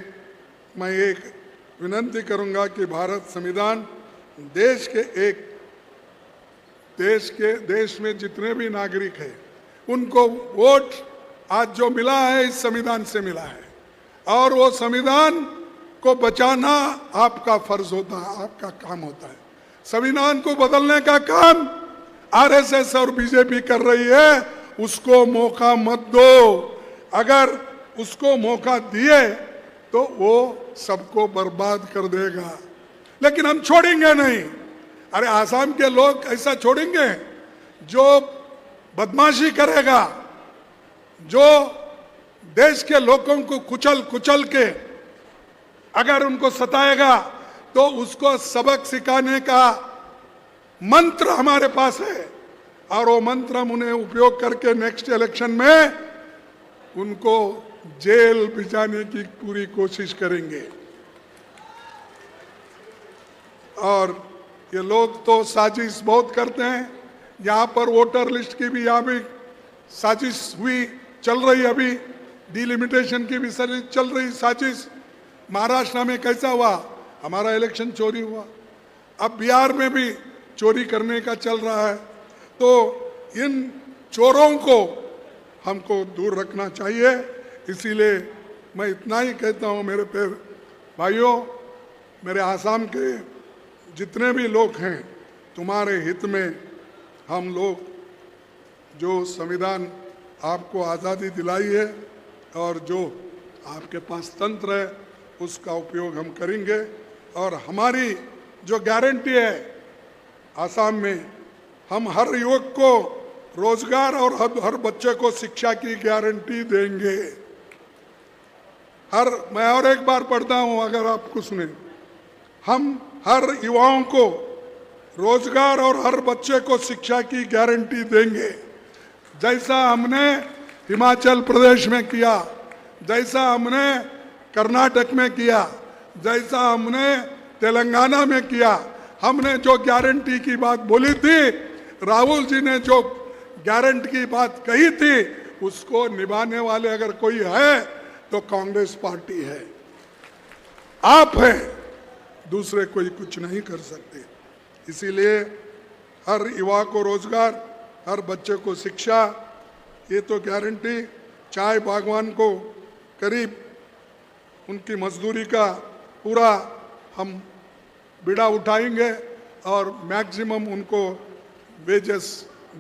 मैं एक विनती करूंगा कि भारत संविधान देश में जितने भी नागरिक हैं उनको वोट आज जो मिला है इस संविधान से मिला है और वो संविधान को बचाना आपका फर्ज होता है, आपका काम होता है। संविधान को बदलने का काम आरएसएस और बीजेपी कर रही है, उसको मौका मत दो। अगर उसको मौका दिए तो वो सबको बर्बाद कर देगा, लेकिन हम छोड़ेंगे नहीं। अरे आसाम के लोग ऐसा छोड़ेंगे जो बदमाशी करेगा, जो देश के लोगों को कुचल के अगर उनको सताएगा तो उसको सबक सिखाने का मंत्र हमारे पास है और वो मंत्र हम उन्हें उपयोग करके नेक्स्ट इलेक्शन में उनको जेल भिजाने की पूरी कोशिश करेंगे। और ये लोग तो साजिश बहुत करते हैं। यहाँ पर वोटर लिस्ट की भी यहाँ भी साजिश हुई, चल रही, अभी डिलिमिटेशन की भी चल रही साजिश। महाराष्ट्र में कैसा हुआ, हमारा इलेक्शन चोरी हुआ, अब बिहार में भी चोरी करने का चल रहा है। तो इन चोरों को हमको दूर रखना चाहिए। इसीलिए मैं इतना ही कहता हूँ मेरे भाइयों, मेरे आसाम के जितने भी लोग हैं, तुम्हारे हित में हम लोग जो संविधान आपको आज़ादी दिलाई है और जो आपके पास तंत्र है उसका उपयोग हम करेंगे। और हमारी जो गारंटी है आसाम में, हम हर युवक को रोजगार और हर बच्चे को शिक्षा की गारंटी देंगे। मैं और एक बार पढ़ता हूं, अगर आपको सुने, हम हर युवाओं को रोजगार और हर बच्चे को शिक्षा की गारंटी देंगे, जैसा हमने हिमाचल प्रदेश में किया, जैसा हमने कर्नाटक में किया, जैसा हमने तेलंगाना में किया। हमने जो गारंटी की बात बोली थी, राहुल जी ने जो गारंटी की बात कही थी, उसको निभाने वाले अगर कोई है तो कांग्रेस पार्टी है, आप हैं, दूसरे कोई कुछ नहीं कर सकते। इसीलिए हर युवा को रोजगार, हर बच्चे को शिक्षा, ये तो गारंटी। चाय बागवान को करीब उनकी मजदूरी का पूरा हम बीड़ा उठाएंगे और मैक्सिमम उनको वेजेस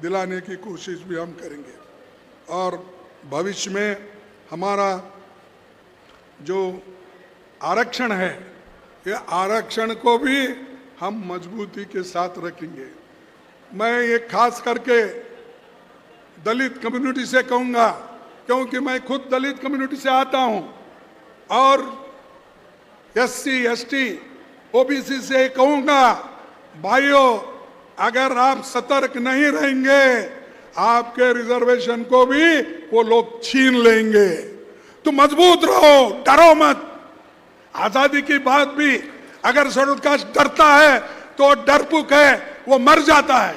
दिलाने की कोशिश भी हम करेंगे। और भविष्य में हमारा जो आरक्षण है, ये आरक्षण को भी हम मजबूती के साथ रखेंगे। मैं ये खास करके दलित कम्युनिटी से कहूँगा, क्योंकि मैं खुद दलित कम्युनिटी से आता हूँ और एससी, एसटी, ओबीसी से कहूँगा, भाइयों अगर आप सतर्क नहीं रहेंगे, आपके रिजर्वेशन को भी वो लोग छीन लेंगे। तो मजबूत रहो, डरो मत। आजादी की बात भी अगर शेड्यूल कास्ट डरता है तो डरपुक है, वो मर जाता है।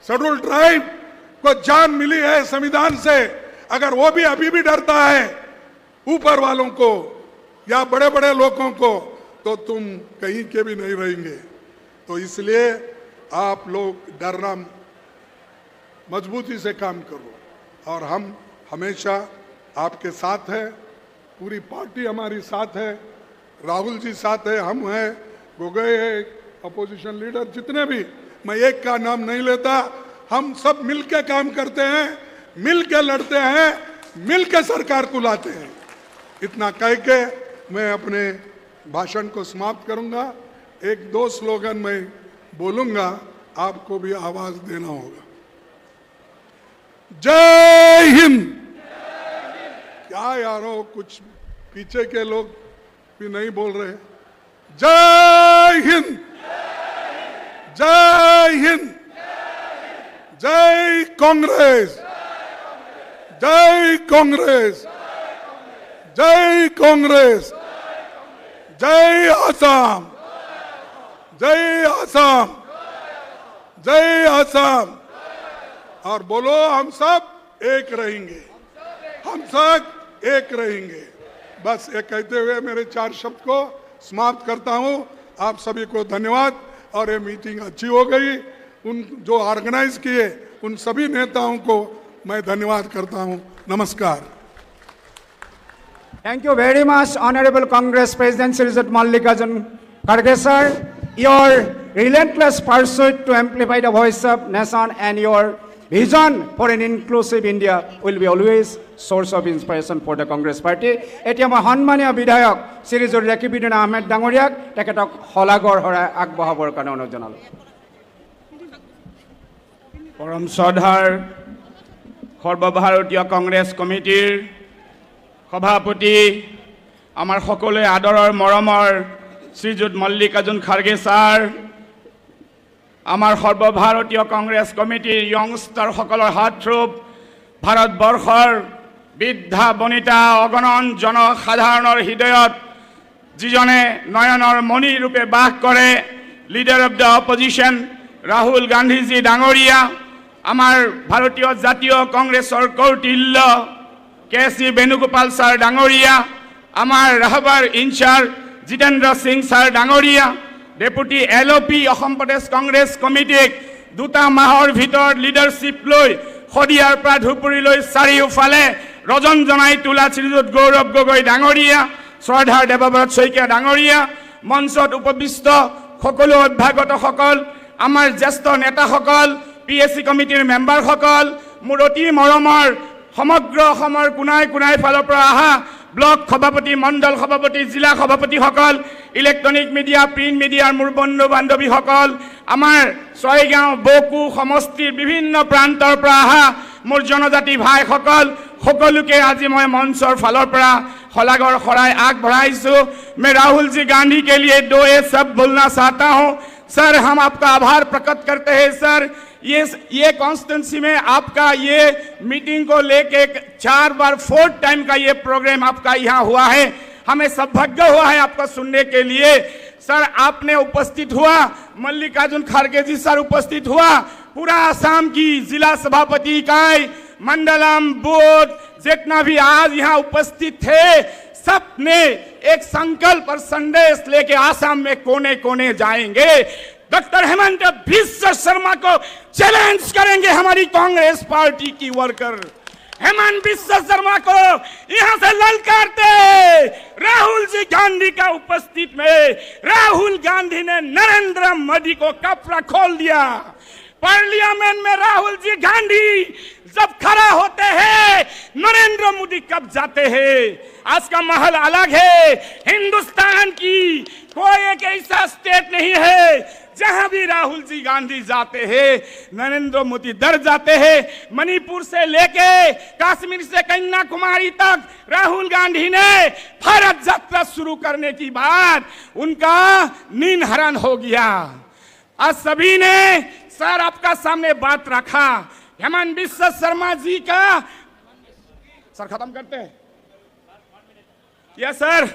शेड्यूल ट्राइब को जान मिली है संविधान से, अगर वो भी अभी भी डरता है ऊपर वालों को या बड़े बड़े लोगों को, तो तुम कहीं के भी नहीं रहेंगे। तो इसलिए आप लोग डरना, मजबूती से काम करो और हम हमेशा आपके साथ हैं। पूरी पार्टी हमारी साथ है, राहुल जी साथ है, हम हैं, गोगोई है, अपोजिशन लीडर, जितने भी, मैं एक का नाम नहीं लेता, हम सब मिलके काम करते हैं, मिलके लड़ते हैं, मिलके सरकार को लाते हैं। इतना कह के मैं अपने भाषण को समाप्त करूंगा। एक दो स्लोगन मैं बोलूंगा, आपको भी आवाज देना होगा। जय हिंद। क्या यारो, कुछ पीछे के लोग भी नहीं बोल रहे। जय हिंद, जय हिंद, जय कांग्रेस, जय कांग्रेस, जय कांग्रेस। जय आसाम, जय आसाम, जय आसाम। और बोलो हम सब एक रहेंगे, हम सब एक रहेंगे। बस ये कहते हुए मेरे 4 शब्द को समाप्त करता हूं। आप सभी को धन्यवाद। और ये मीटिंग अच्छी हो गई। उन जो ऑर्गेनाइज किए उन सभी नेताओं को मैं धन्यवाद करता हूं। नमस्कार। Thank you very much, Honorable Congress President Srijit Mallikarjun Kharge sir. Your relentless pursuit to amplify the voice of nation and your vision for an inclusive India will be always source of inspiration for the Congress Party. এতিয়া মই সন্মানীয় বিধায়ক শ্ৰীযুত ৰেকিবুদ্দিন আহমেদ ডাঙৰীয়াক তেখেতক শলাগৰ শৰাই আগবঢ়াবৰ কাৰণে অনুৰোধ জনালোঁ। পৰম শ্ৰদ্ধাৰ সৰ্বভাৰতীয় কংগ্ৰেছ কমিটিৰ সভাপতি আমাৰ সকলোৱে আদৰৰ মৰমৰ শ্ৰীযুত মল্লিকাৰ্জুন খাৰ্গে ছাৰ, আমাৰ সৰ্বভাৰতীয় কংগ্ৰেছ কমিটিৰ য়ংষ্টাৰসকলৰ হাতৰূপ ভাৰতবৰ্ষৰ বৃদ্ধা বনিতা অগণন জনসাধাৰণৰ হৃদয়ত যিজনে নয়নৰ মণি ৰূপে বাস কৰে, leader of the opposition Rahul Gandhiji ডাঙৰীয়া, আমাৰ ভাৰতীয় জাতীয় কংগ্ৰেছৰ কৌটিল্য কেচি বেণুগোপাল ছাৰ ডাঙৰীয়া, আমাৰ ৰাহবাৰ ইনচাৰ্জ জিতেন্দ্ৰ সিং ছাৰ ডাঙৰীয়া, ডেপুটি LOP অসম প্ৰদেশ কংগ্ৰেছ কমিটিক 2 মাহৰ ভিতৰত লিডাৰশ্বিপ লৈ শদিয়াৰ পৰা ধুপুৰীলৈ চাৰিওফালে ৰজন জনাই তোলা শ্ৰীযুত গৌৰৱ গগৈ ডাঙৰীয়া, শ্ৰদ্ধাৰ দেৱব্ৰত শইকীয়া ডাঙৰীয়া, মঞ্চত উপবিষ্ট সকলো অভ্যাগতসকল, আমাৰ জ্যেষ্ঠ নেতাসকল, PSC কমিটিৰ মেম্বাৰসকল, মোৰ অতি মৰমৰ সমগ্ৰ অসমৰ কোনাই কোনাই ফালৰ পৰা অহা ব্লক সভাপতি, মণ্ডল সভাপতি, জিলা সভাপতিসকল, ইলেক্ট্ৰনিক মিডিয়া, প্ৰিণ্ট মিডিয়াৰ মোৰ বন্ধু বান্ধৱীসকল, আমাৰ ছয়গাঁও বকু সমষ্টিৰ বিভিন্ন প্ৰান্তৰ পৰা অহা মোৰ জনজাতি ভাইসকল, সকলোকে আজি মই মঞ্চৰ ফালৰ পৰা শলাগৰ শৰাই আগবঢ়াইছোঁ। मैं राहुल जी गांधी के लिए 2 शब्द बोलना चाहता हूँ। सर, हम आपका आभार प्रकट करते हैं। सर, ये कॉन्स्टिट्यूंसी में आपका ये मीटिंग को लेके 4 बार 4th टाइम का ये प्रोग्राम आपका यहाँ हुआ है। हमें सौभाग्य हुआ है आपको सुनने के लिए। सर, आपने उपस्थित हुआ, मल्लिकार्जुन खड़गे जी सर उपस्थित हुआ, पूरा आसाम की जिला सभापति इकाई, मंडलम, बूथ, जितना भी आज यहाँ उपस्थित थे, सबने एक संकल्प और संदेश लेके आसाम में कोने कोने जाएंगे। डॉक्टर हेमंत बिस्वा शर्मा को चैलेंज करेंगे हमारी कांग्रेस पार्टी की वर्कर। हेमंत बिस्वा शर्मा को यहां से ललकारते राहुल जी गांधी का उपस्थित में राहुल गांधी ने नरेंद्र मोदी को कपड़ा खोल दिया। पार्लियामेंट में राहुल जी गांधी जब खड़ा होते हैं, नरेंद्र मोदी कब जाते हैं। आज का माहौल अलग है। हिंदुस्तान की कोई एक ऐसा स्टेट नहीं है जहां भी राहुल जी गांधी जाते हैं, नरेंद्र मोदी डर जाते हैं। मणिपुर से लेके कश्मीर से कन्याकुमारी तक राहुल गांधी ने भारत यात्रा शुरू करने की बाद उनका नींद हरण हो गया। आज सभी ने सर आपका सामने बात रखा। हेमंत बिस्वा शर्मा जी का सर खत्म करते हैं। यस सर,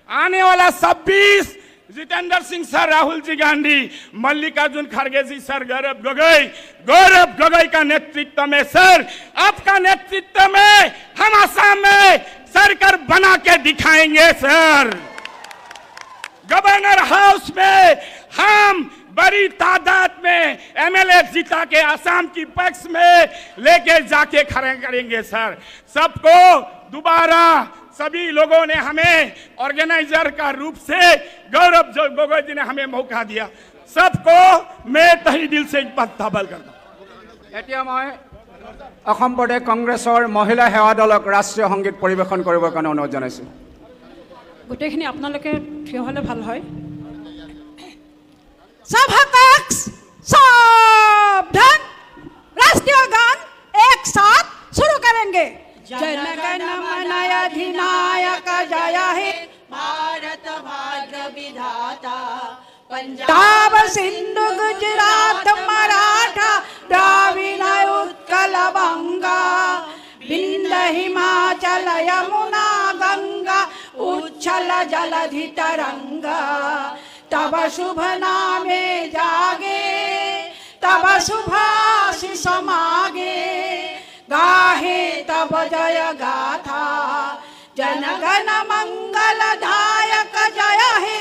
आने वाला 26 जितेंद्र सिंह सर, राहुल जी गांधी, मल्लिकार्जुन खड़गे जी सर, गौरव गगोई का नेतृत्व में सर, आपका नेतृत्व में हम आसाम में सरकार बना के दिखाएंगे सर। गवर्नर हाउस में हम बड़ी तादाद में MLA जिता के आसाम की पक्ष में लेके जाके खड़े करेंगे सर। सबको दोबारा सभी लोगों ने हमें ऑर्गेनाइजर का रूप से गौरव गगोई जी ने हमें मौका दिया। सबको मैं तहे दिल से धन्यवाद करता हूं। এতিয়া মই অসম প্ৰদেশ কংগ্ৰেছৰ মহিলা সেৱা দলক ৰাষ্ট্ৰীয় সংগীত পৰিৱেশন কৰিবৰ কাৰণে অনুৰোধ জনাইছোঁ। গোটেইখিনি আপোনালোকে থিয় হ'লে ভাল হয়। सभा कक्ष सावधान, राष्ट्रीय गान एक साथ शुरू करेंगे। जन गण मन अधिनायक जय हे भारत भाग्य विधाता, पंजाब सिंधु गुजरात मराठा द्राविड़ उत्कल बंगा, विंध्य हिमाचल यमुना गंगा उच्छल जलधि तरंग तब शुभ नामे जागे तब शुभाशिष मागे गाहे तब जय गाथा जनगण मंगल दायक जय हे